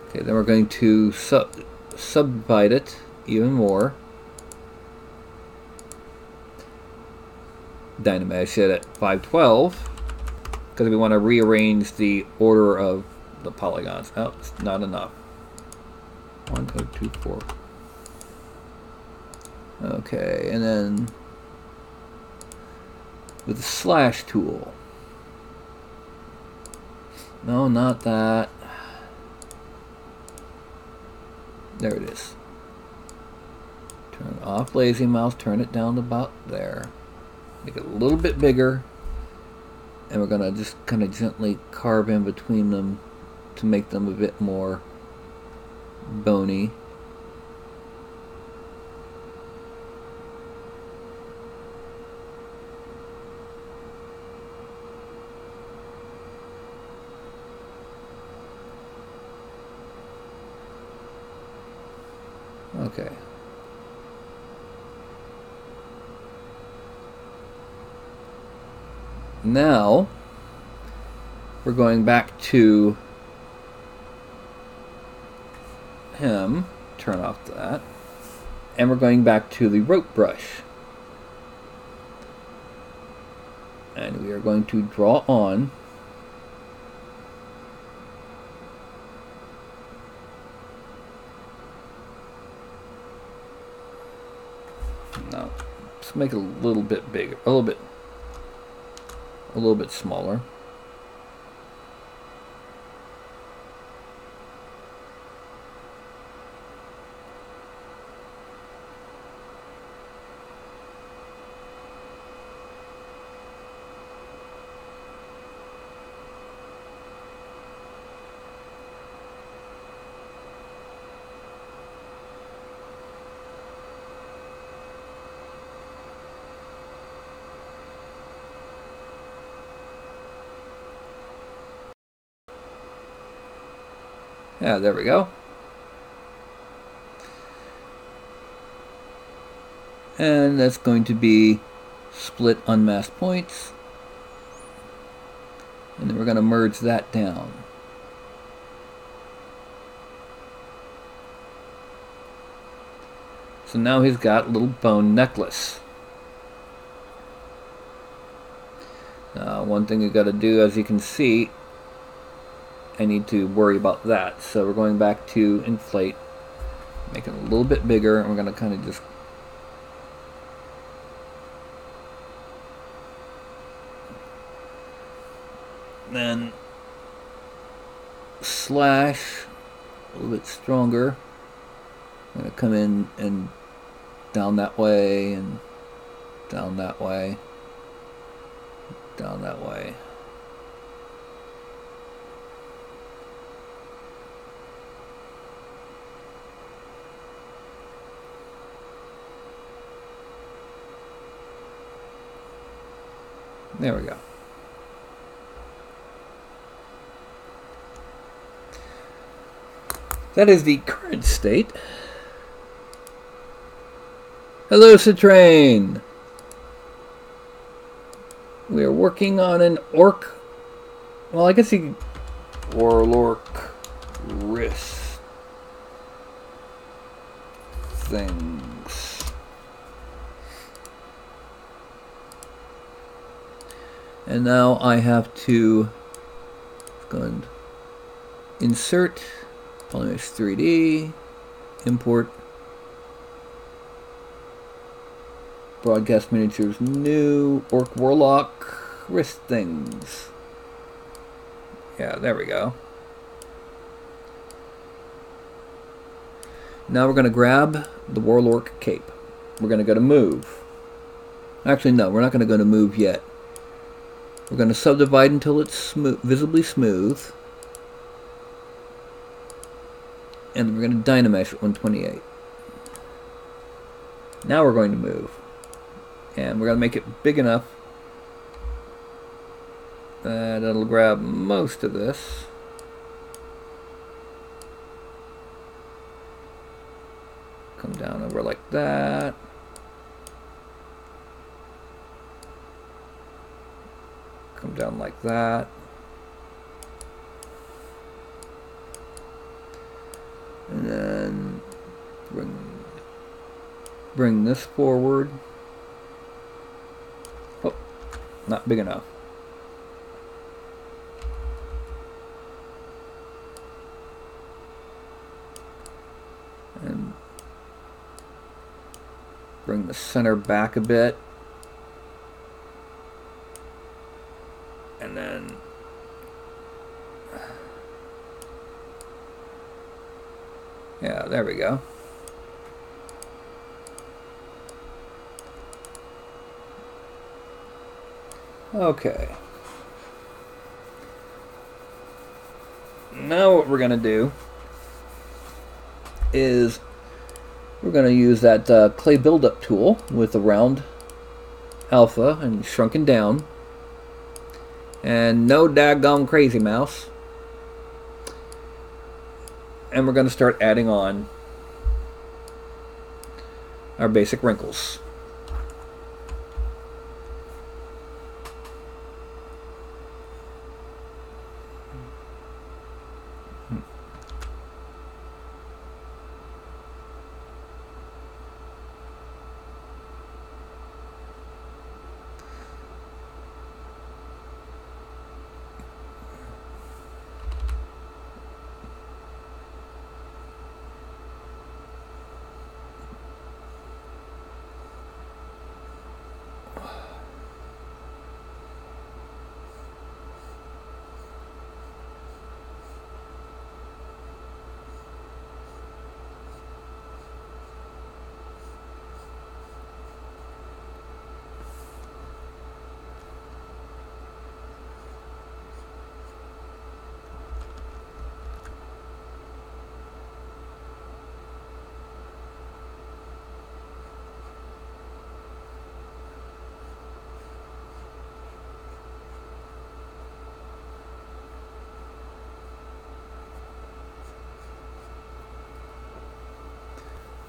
Okay, then we're going to subdivide it even more. Dynamash it at 512 because we want to rearrange the order of the polygons. Oh, it's not enough. 1, 2, 4. Okay, and then with the slash tool. No, not that. There it is. Turn off lazy mouse, turn it down to about there. Make it a little bit bigger. And we're going to just kind of gently carve in between them to make them a bit more bony. Okay. Now, we're going back to him, turn off that, and we're going back to the rope brush. And we are going to draw on no, let's make it a little bit bigger, a little bit smaller. Yeah, there we go. And that's going to be split unmasked points. And then we're going to merge that down. So now he's got a little bone necklace. One thing you got to do, as you can see, I need to worry about that. So we're going back to inflate, make it a little bit bigger, and we're going to kind of just then slash a little bit stronger. I'm going to come in and down that way and down that way, down that way. There we go. That is the current state. Hello, Citrain. We are working on an orc. Well, I guess he warlork wrist things. And now I have to go and insert Polymesh 3D, import broadcast miniatures, new orc warlock wrist things. Yeah, there we go. Now we're going to grab the warlock cape. We're going to go to move. Actually, no, we're not going to go to move yet. We're going to subdivide until it's visibly smooth. And we're going to dynamesh at 128. Now we're going to move. And we're going to make it big enough that it'll grab most of this. Come down over like that. Come down like that. And then bring this forward. Oh, not big enough. And bring the center back a bit. And then yeah, there we go. Okay. Now what we're going to do is we're going to use that clay buildup tool with a round alpha and shrunken down. And no daggone crazy mouse. And we're going to start adding on our basic wrinkles.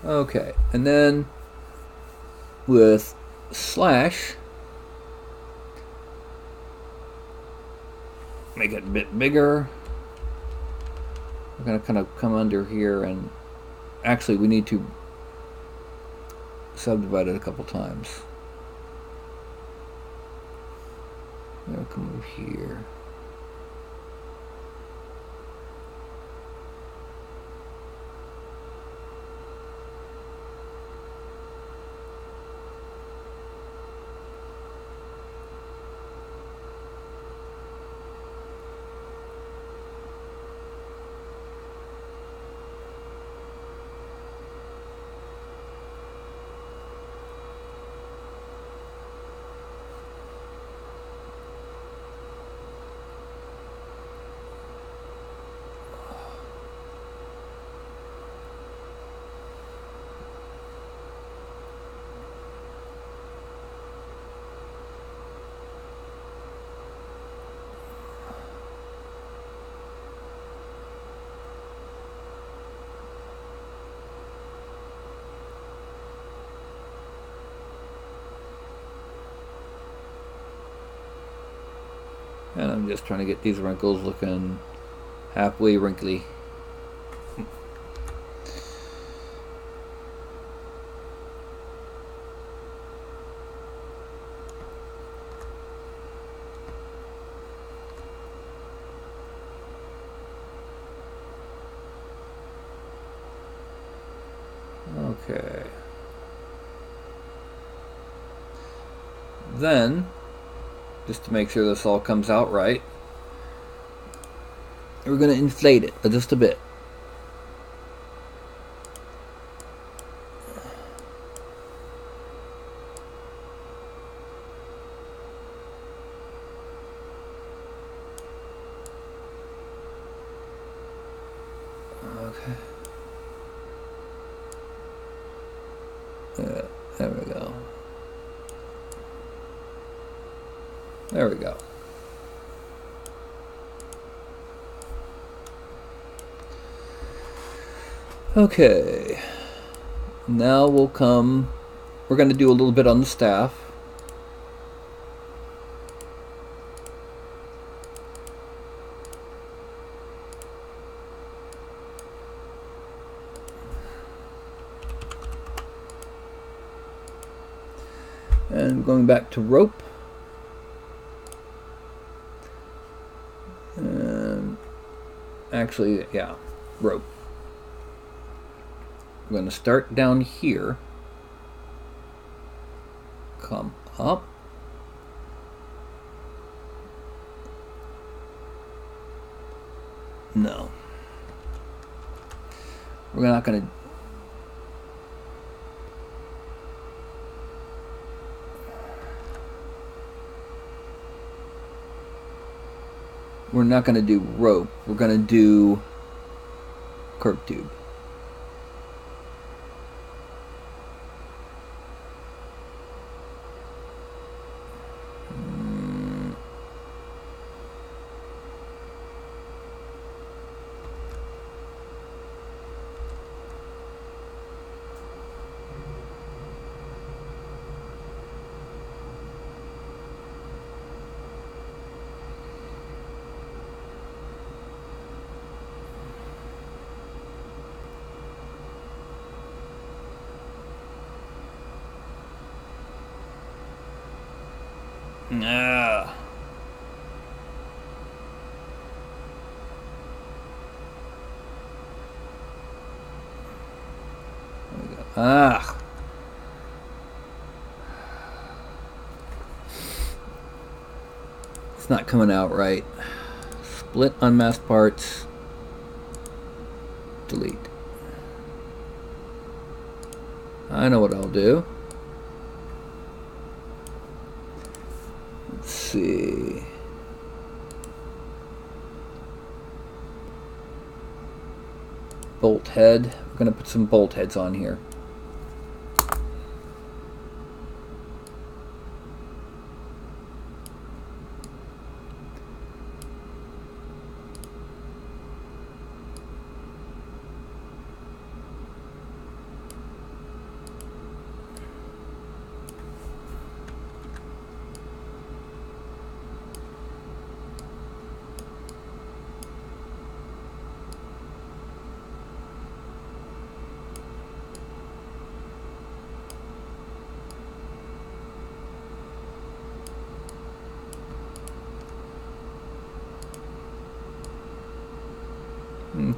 Okay, and then with slash, make it a bit bigger. We're going to kind of come under here, and actually we need to subdivide it a couple times. I'm going to come over here. And I'm just trying to get these wrinkles looking halfway wrinkly. Okay. Then, just to make sure this all comes out right, we're going to inflate it just a bit. Okay. There we go. There we go. Okay. Now we'll come, we're going to do a little bit on the staff. And going back to rope. And actually, yeah, rope. I'm going to start down here, come up, no, we're not going to, do rope, we're going to do curved tube. Ah. There we go. Ah. It's not coming out right. Split unmasked parts. Delete. I know what I'll do. Let's see. Bolt head. We're going to put some bolt heads on here.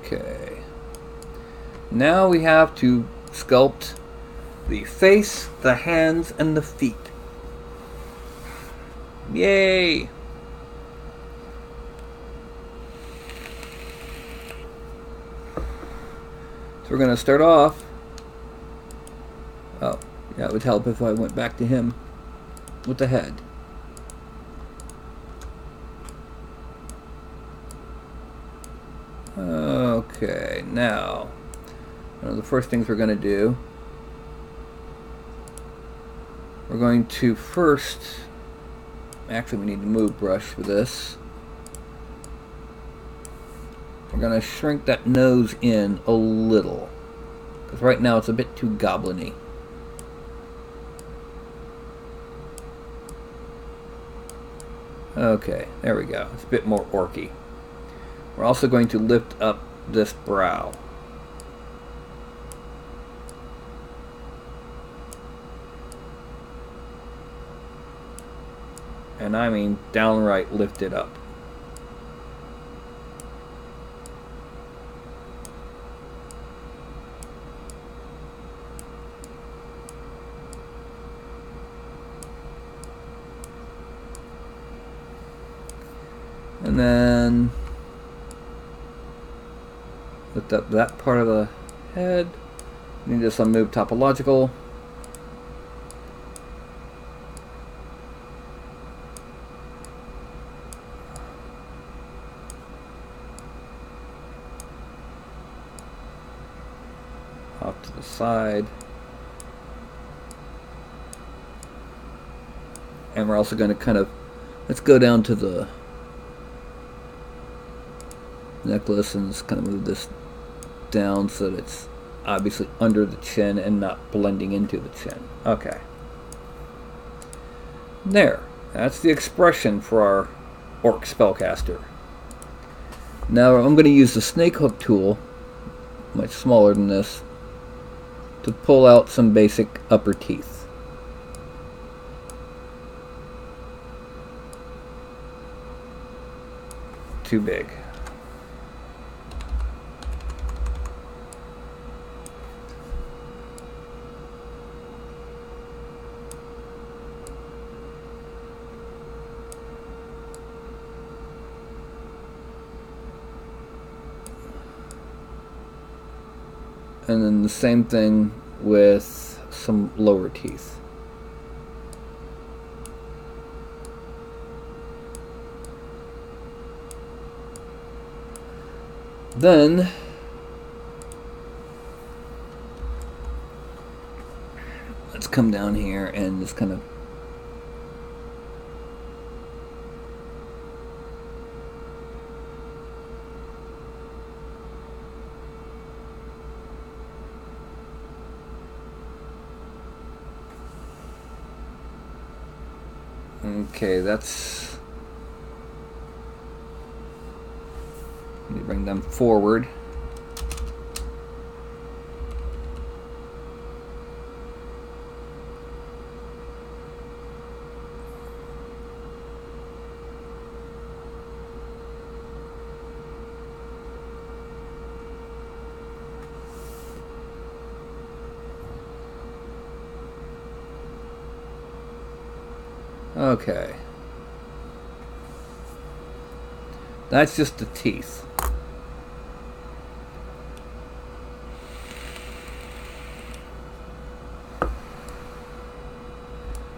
Okay. Now we have to sculpt the face, the hands, and the feet. Yay! So we're going to start off. Oh, yeah, it would help if I went back to him with the head. Okay, now, one of the first things we're going to do, we're going to first, actually we need to move brush for this. We're going to shrink that nose in a little, because right now it's a bit too goblin-y. Okay, there we go. It's a bit more orky. We're also going to lift up this brow. And I mean downright lift it up. And then lift up that part of the head. Need to move topological. Off to the side. And we're also going to kind of, let's go down to the necklace and just kind of move this down so that it's obviously under the chin and not blending into the chin. Okay. There. That's the expression for our orc spellcaster. Now I'm going to use the snake hook tool, much smaller than this, to pull out some basic upper teeth. Too big. And then the same thing with some lower teeth. Then let's come down here and just kind of okay, that's, let me bring them forward. Okay. That's just the teeth.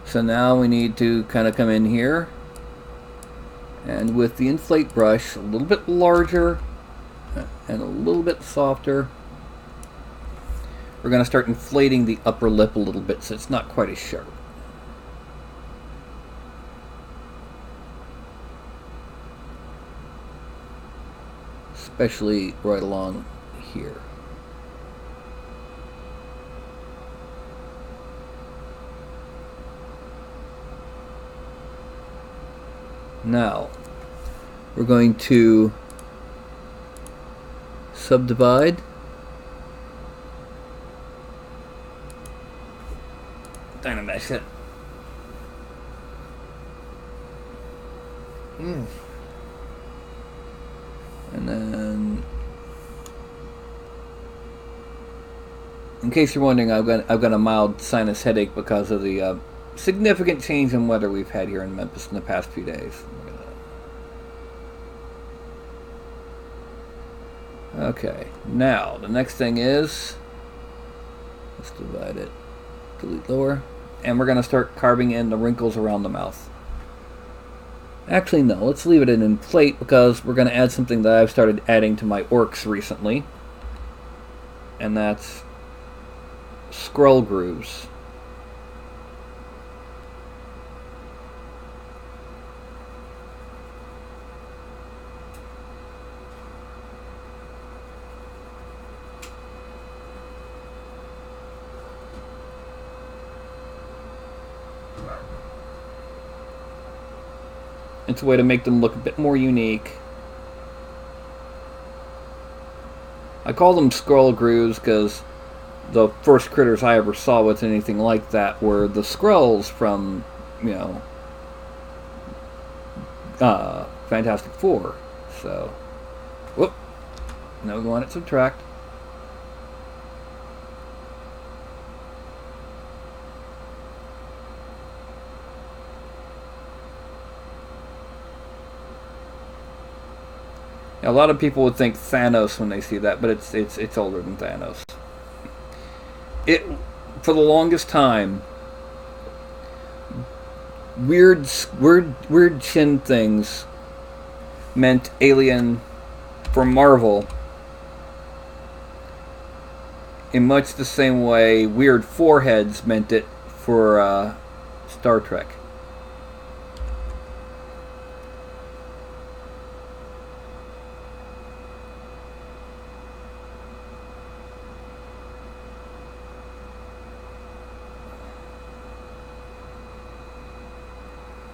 So now we need to kind of come in here and with the inflate brush a little bit larger and a little bit softer, we're going to start inflating the upper lip a little bit so it's not quite as sharp. Especially right along here. Now, we're going to subdivide. Dynamesh it. And then In case you're wondering, I've got a mild sinus headache because of the significant change in weather we've had here in Memphis in the past few days. Okay, now the next thing is, let's divide it, delete lower, and we're going to start carving in the wrinkles around the mouth. Actually, no, let's leave it in plate because we're going to add something that I've started adding to my orcs recently, and that's scroll grooves. It's a way to make them look a bit more unique. I call them scroll grooves because the first critters I ever saw with anything like that were the scrolls from, Fantastic Four. So, whoop. Now we want it to subtract. A lot of people would think Thanos when they see that, but it's older than Thanos. It, for the longest time, weird chin things meant alien for Marvel, in much the same way weird foreheads meant it for Star Trek.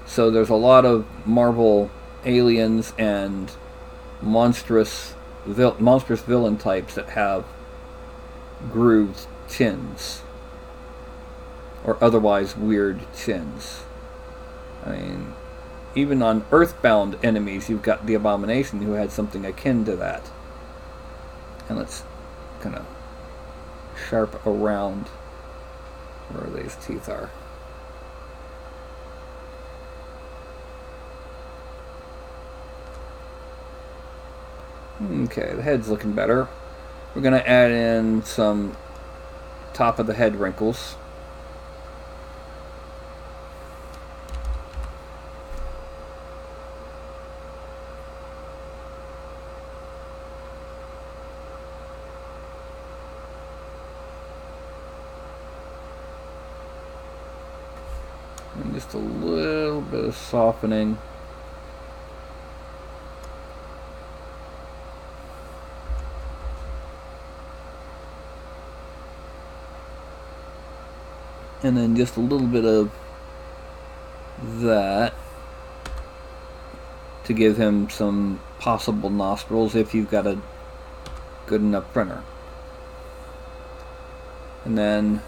So there's a lot of Marvel aliens and monstrous villain types that have grooved chins, or otherwise weird chins. I mean, even on Earthbound enemies, you've got the Abomination who had something akin to that. And let's kind of sharp around where these teeth are. Okay, the head's looking better. We're going to add in some top of the head wrinkles. And just a little bit of softening. And then just a little bit of that to give him some possible nostrils if you've got a good enough printer. And then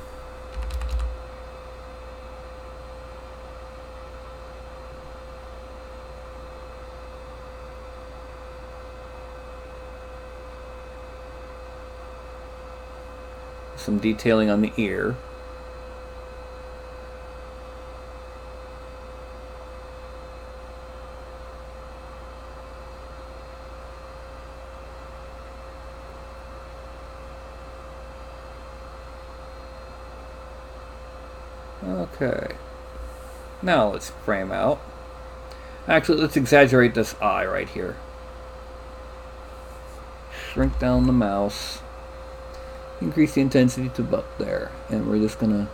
some detailing on the ear. Okay, now let's frame out. Actually, let's exaggerate this eye right here. Shrink down the mouse. Increase the intensity to about there. And we're just going to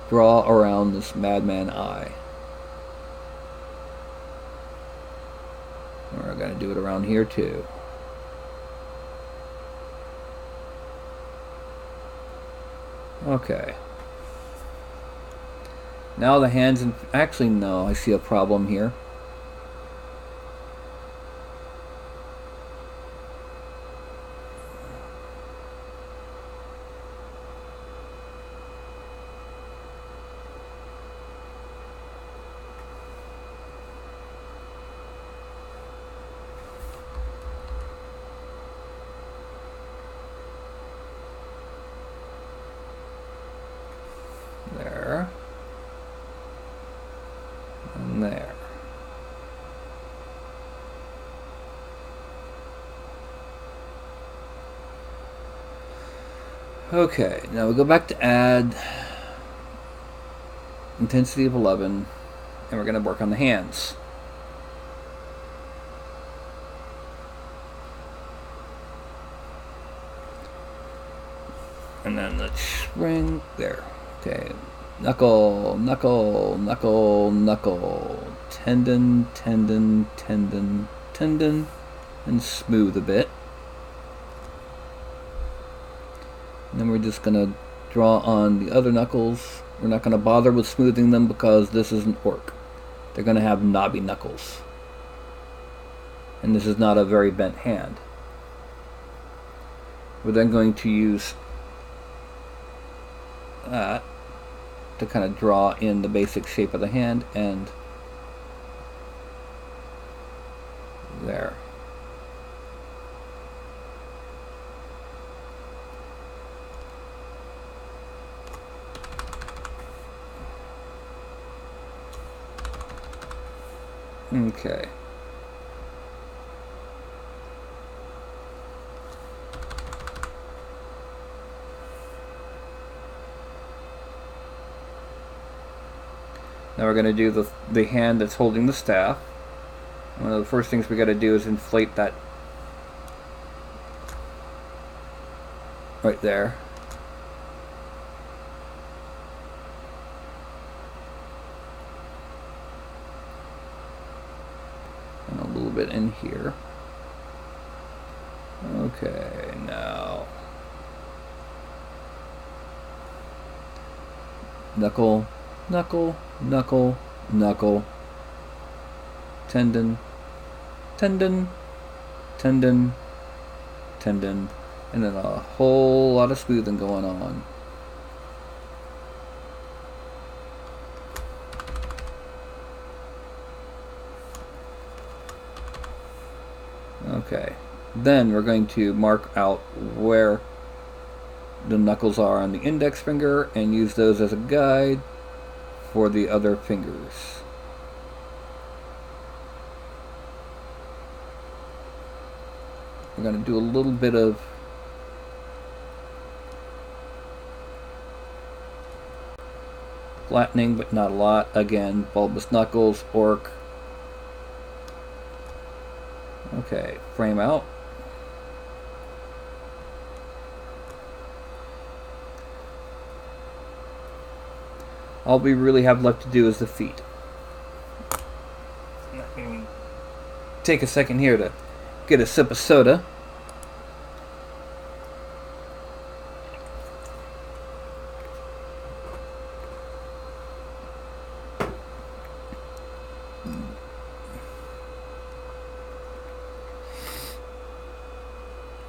draw around this madman eye. And we're going to do it around here too. Okay. Now the hands and... Actually, no, I see a problem here. Okay, now we go back to add intensity of 11, and we're going to work on the hands. And then let's shrink there. Okay, knuckle, knuckle, knuckle, knuckle, tendon, tendon, tendon, tendon, and smooth a bit. And then we're just going to draw on the other knuckles. We're not going to bother with smoothing them because this isn't orc. They're going to have knobby knuckles. And this is not a very bent hand. We're then going to use that to kind of draw in the basic shape of the hand, and there. Okay. Now we're going to do the hand that's holding the staff. One of the first things we got to do is inflate that right there. And a little bit in here. Okay, now knuckle, knuckle, knuckle, knuckle, tendon, tendon, tendon, tendon, and then a whole lot of smoothing going on. Okay, then we're going to mark out where the knuckles are on the index finger and use those as a guide for the other fingers. We're going to do a little bit of flattening, but not a lot. Again, bulbous knuckles, orc. Okay, frame out. All we really have left to do is the feet. Let me take a second here to get a sip of soda.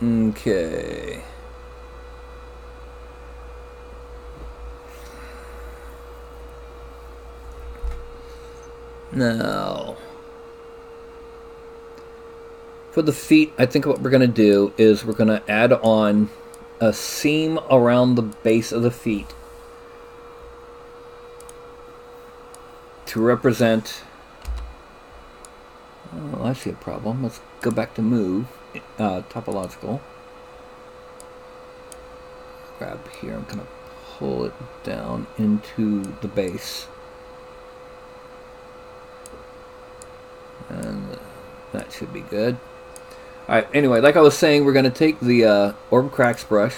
Okay. Now, for the feet, I think what we're going to do is we're going to add on a seam around the base of the feet to represent... Oh, I see a problem. Let's go back to move. Topological. Grab here. I'm going to pull it down into the base. And that should be good. Alright, anyway, like I was saying, we're going to take the Orb Cracks brush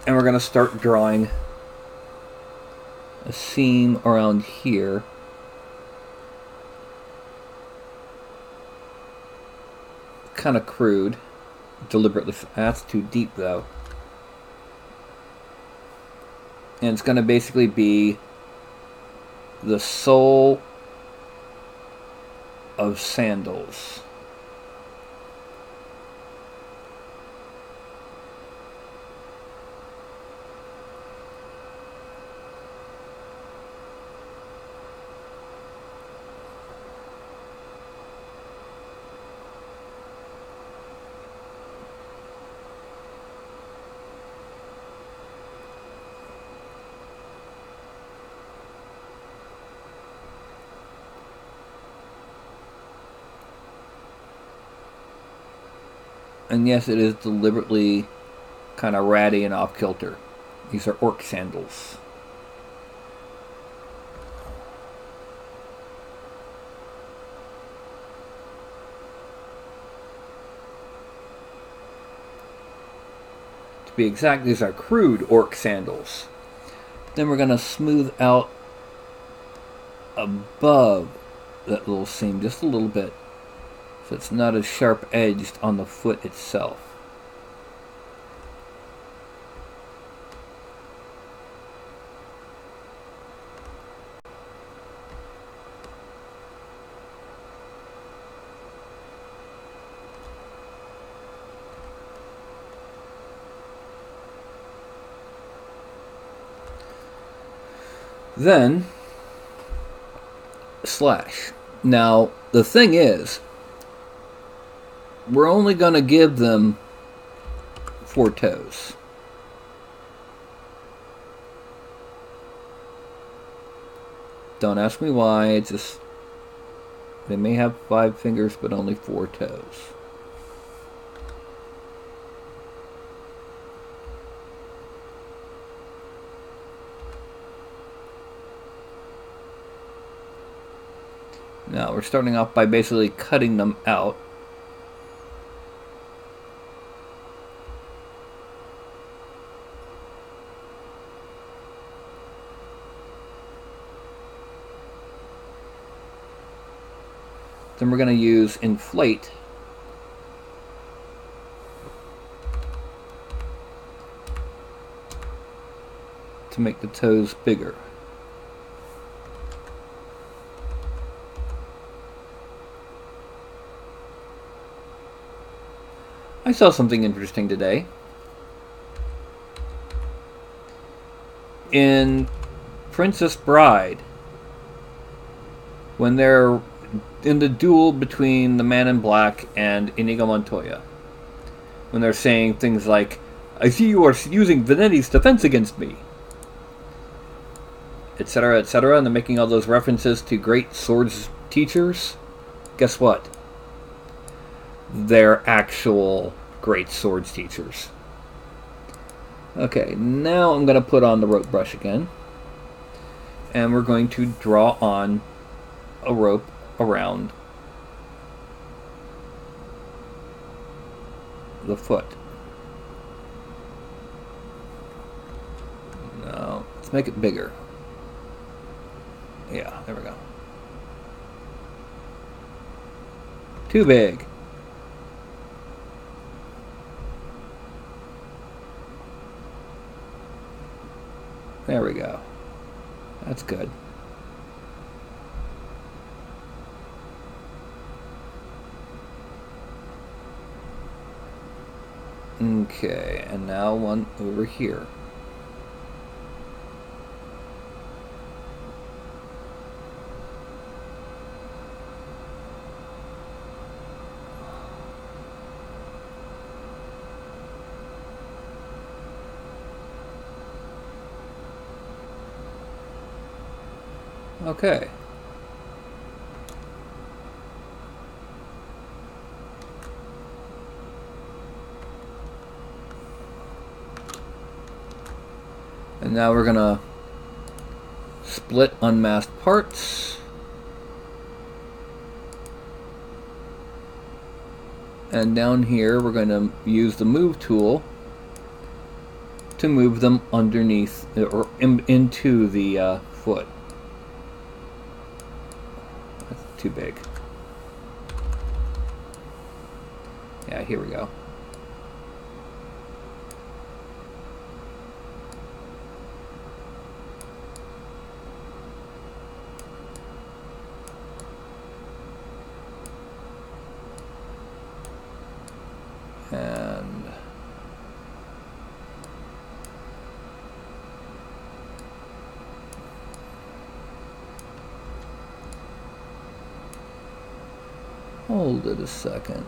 and we're going to start drawing a seam around here. Kind of crude. Deliberately. That's too deep, though. And it's going to basically be the sole of sandals. And yes, it is deliberately kind of ratty and off kilter. These are orc sandals. To be exact, these are crude orc sandals. Then we're going to smooth out above that little seam just a little bit, so it's not as sharp edged on the foot itself. Then slash. Now the thing is, we're only going to give them 4 toes. Don't ask me why, it's just they may have 5 fingers but only 4 toes. Now we're starting off by basically cutting them out. Then we're going to use inflate to make the toes bigger. I saw something interesting today. In Princess Bride, when they're in the duel between the Man in Black and Inigo Montoya, when they're saying things like, "I see you are using Vanetti's defense against me," etc., etc., and they're making all those references to great swords teachers. Guess what? They're actual great swords teachers. Okay, now I'm going to put on the rope brush again, and we're going to draw on a rope around the foot. Now, let's make it bigger. Yeah, there we go. Too big. There we go. That's good. Okay, and now one over here. Okay. And now we're gonna split unmasked parts. And down here we're going to use the move tool to move them underneath or into the foot. That's too big. Yeah, here we go. And hold it a second.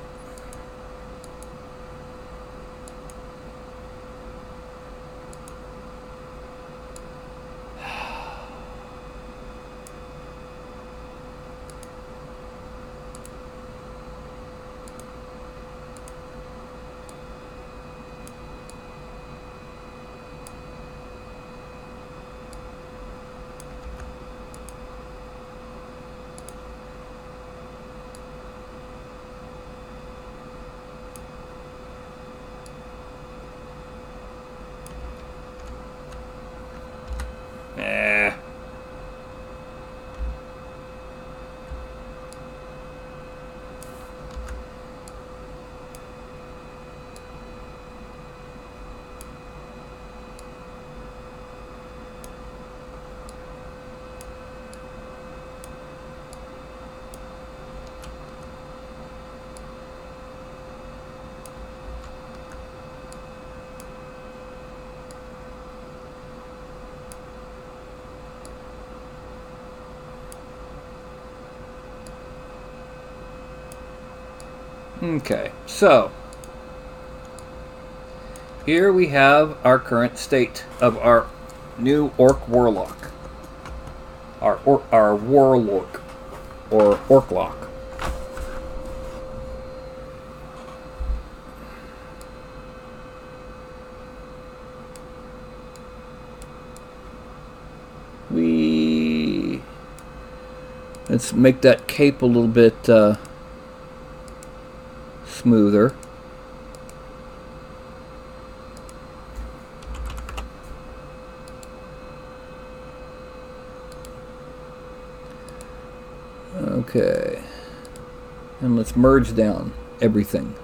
Okay, so here we have our current state of our new Orc Warlock. Our Warlock, or Orclock. Let's make that cape a little bit smoother. Okay. And let's merge down everything.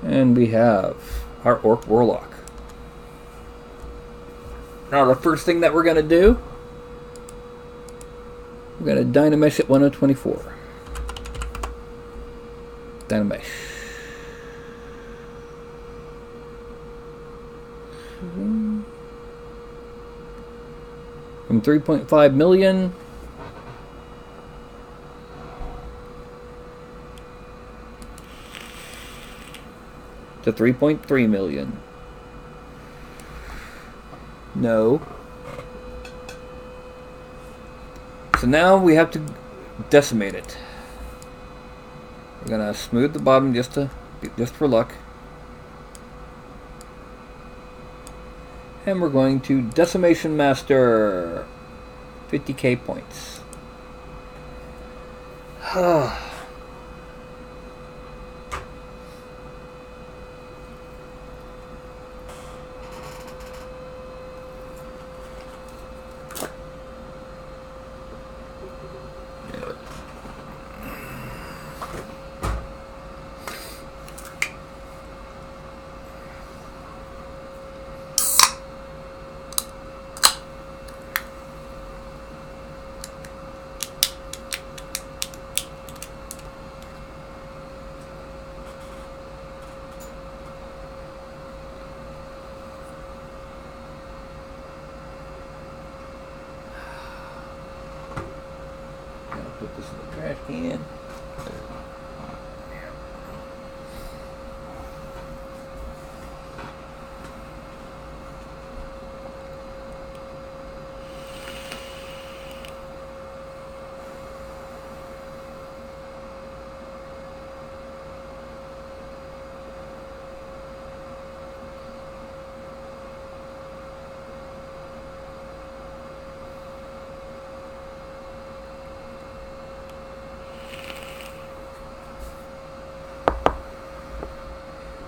And we have our Orc Warlock. Now the first thing that we're going to do, we're going to Dynamesh at 1024. Dynamesh. From 3.5 million to 3.3 million. No. So now we have to decimate it. We're gonna smooth the bottom just for luck. And we're going to Decimation Master. 50k points. Put this in the trash can.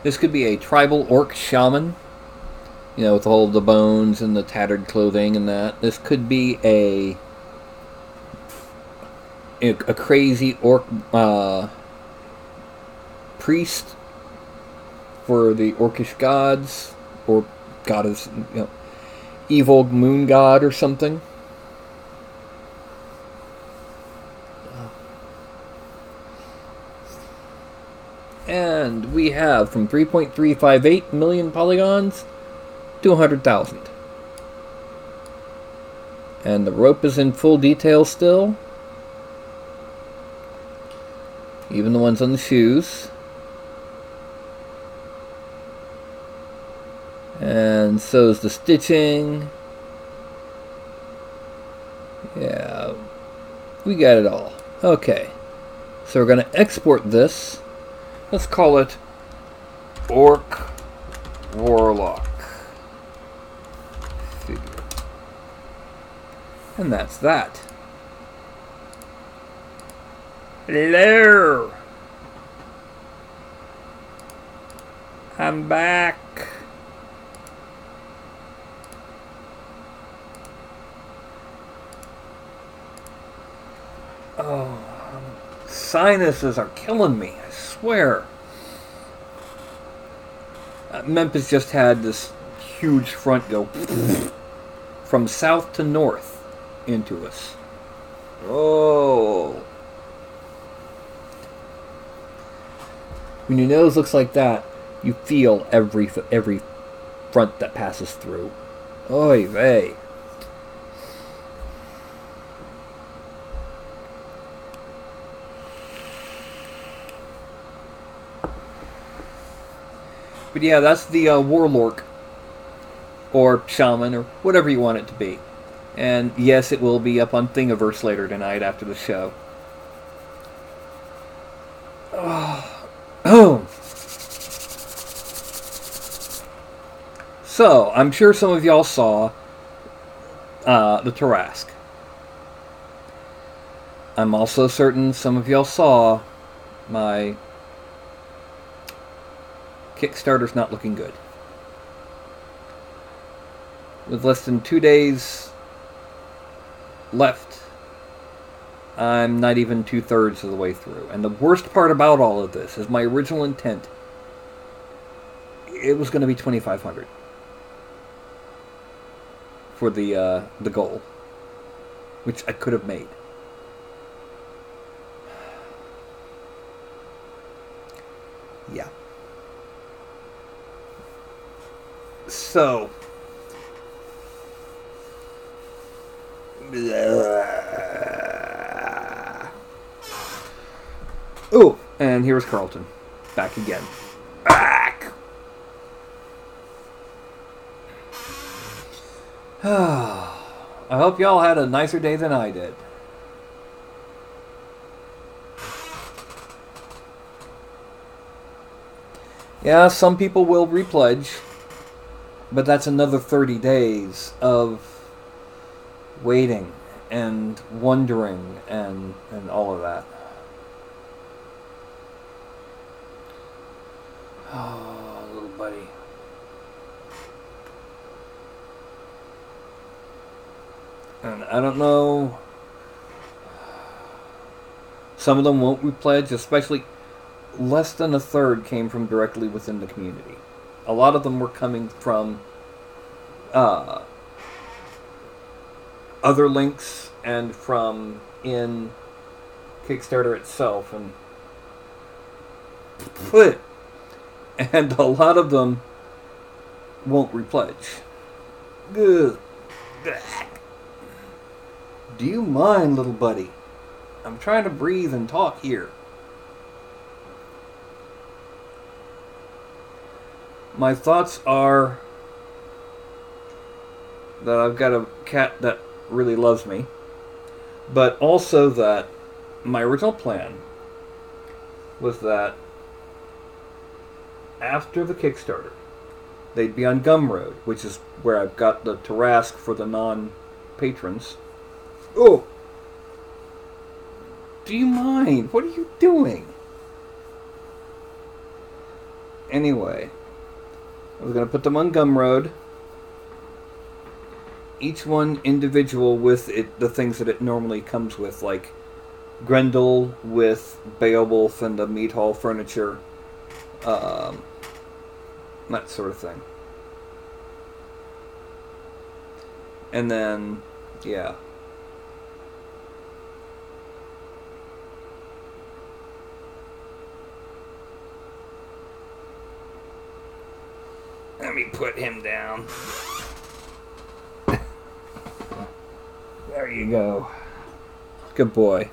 This could be a tribal orc shaman, you know, with all the bones and the tattered clothing and that. This could be a crazy orc priest for the orcish gods, or goddess, you know, evil moon god or something. And we have from 3.358 million polygons to 100,000. And the rope is in full detail still. Even the ones on the shoes. And so is the stitching. Yeah, we got it all. Okay, so we're going to export this. Let's call it Orc Warlock figure. And that's that. Hello! I'm back. Oh, sinuses are killing me. Swear. Memphis just had this huge front go from south to north into us. Oh. When your nose looks like that, you feel every front that passes through. Oy vey. But yeah, that's the warlord, or shaman, or whatever you want it to be. And yes, it will be up on Thingiverse later tonight after the show. Oh. So, I'm sure some of y'all saw the Tarrasque. I'm also certain some of y'all saw my Kickstarter's not looking good. With less than 2 days left, I'm not even 2/3 of the way through. And the worst part about all of this is my original intent. It was going to be 2,500 for the goal, which I could have made. Yeah. So. Oh, and here's Carlton. Back again. Back! I hope y'all had a nicer day than I did. Yeah, some people will repledge, but that's another 30 days of waiting and wondering and all of that. Oh, little buddy. And I don't know. Some of them won't repledge, especially less than a third came from directly within the community. A lot of them were coming from other links and from in Kickstarter itself, and a lot of them won't repledge. Ugh. Do you mind, little buddy? I'm trying to breathe and talk here. My thoughts are that I've got a cat that really loves me, but also that my original plan was that after the Kickstarter, they'd be on Gumroad, which is where I've got the Tarrasque for the non-patrons. Oh! Do you mind? What are you doing? Anyway, I was going to put them on Gumroad. Each one individual with the things that it normally comes with, like Grendel with Beowulf and the Meat Hall furniture. That sort of thing. And then, yeah. Let me put him down. There you go. Good boy.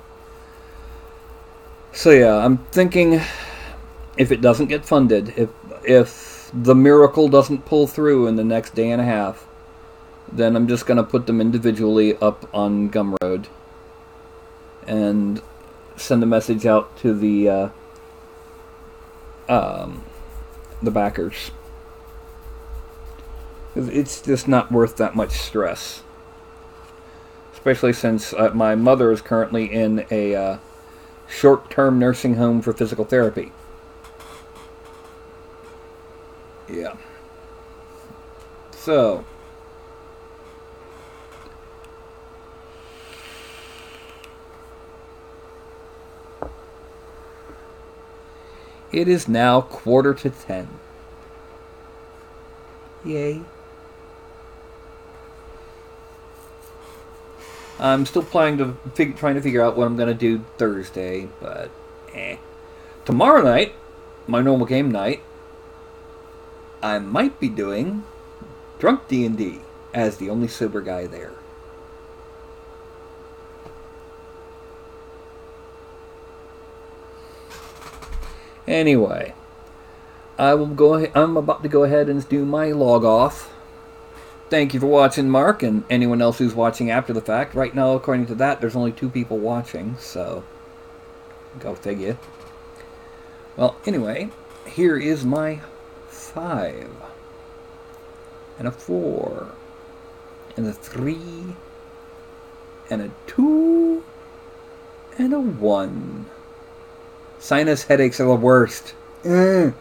So yeah, I'm thinking if it doesn't get funded, if the miracle doesn't pull through in the next day and a half, then I'm just going to put them individually up on Gumroad and send a message out to the backers. It's just not worth that much stress. Especially since my mother is currently in a short-term nursing home for physical therapy. Yeah. So. It is now 9:45. Yay. I'm still trying to figure out what I'm going to do Thursday, but Tomorrow night, my normal game night, I might be doing Drunk D&D as the only sober guy there. Anyway, I'm about to go ahead and do my log off. Thank you for watching, Mark, and anyone else who's watching after the fact. Right now, according to that, there's only 2 people watching, so go figure. Well, anyway, here is my 5 and a 4 and a 3 and a 2 and a 1. Sinus headaches are the worst. Mm-mm.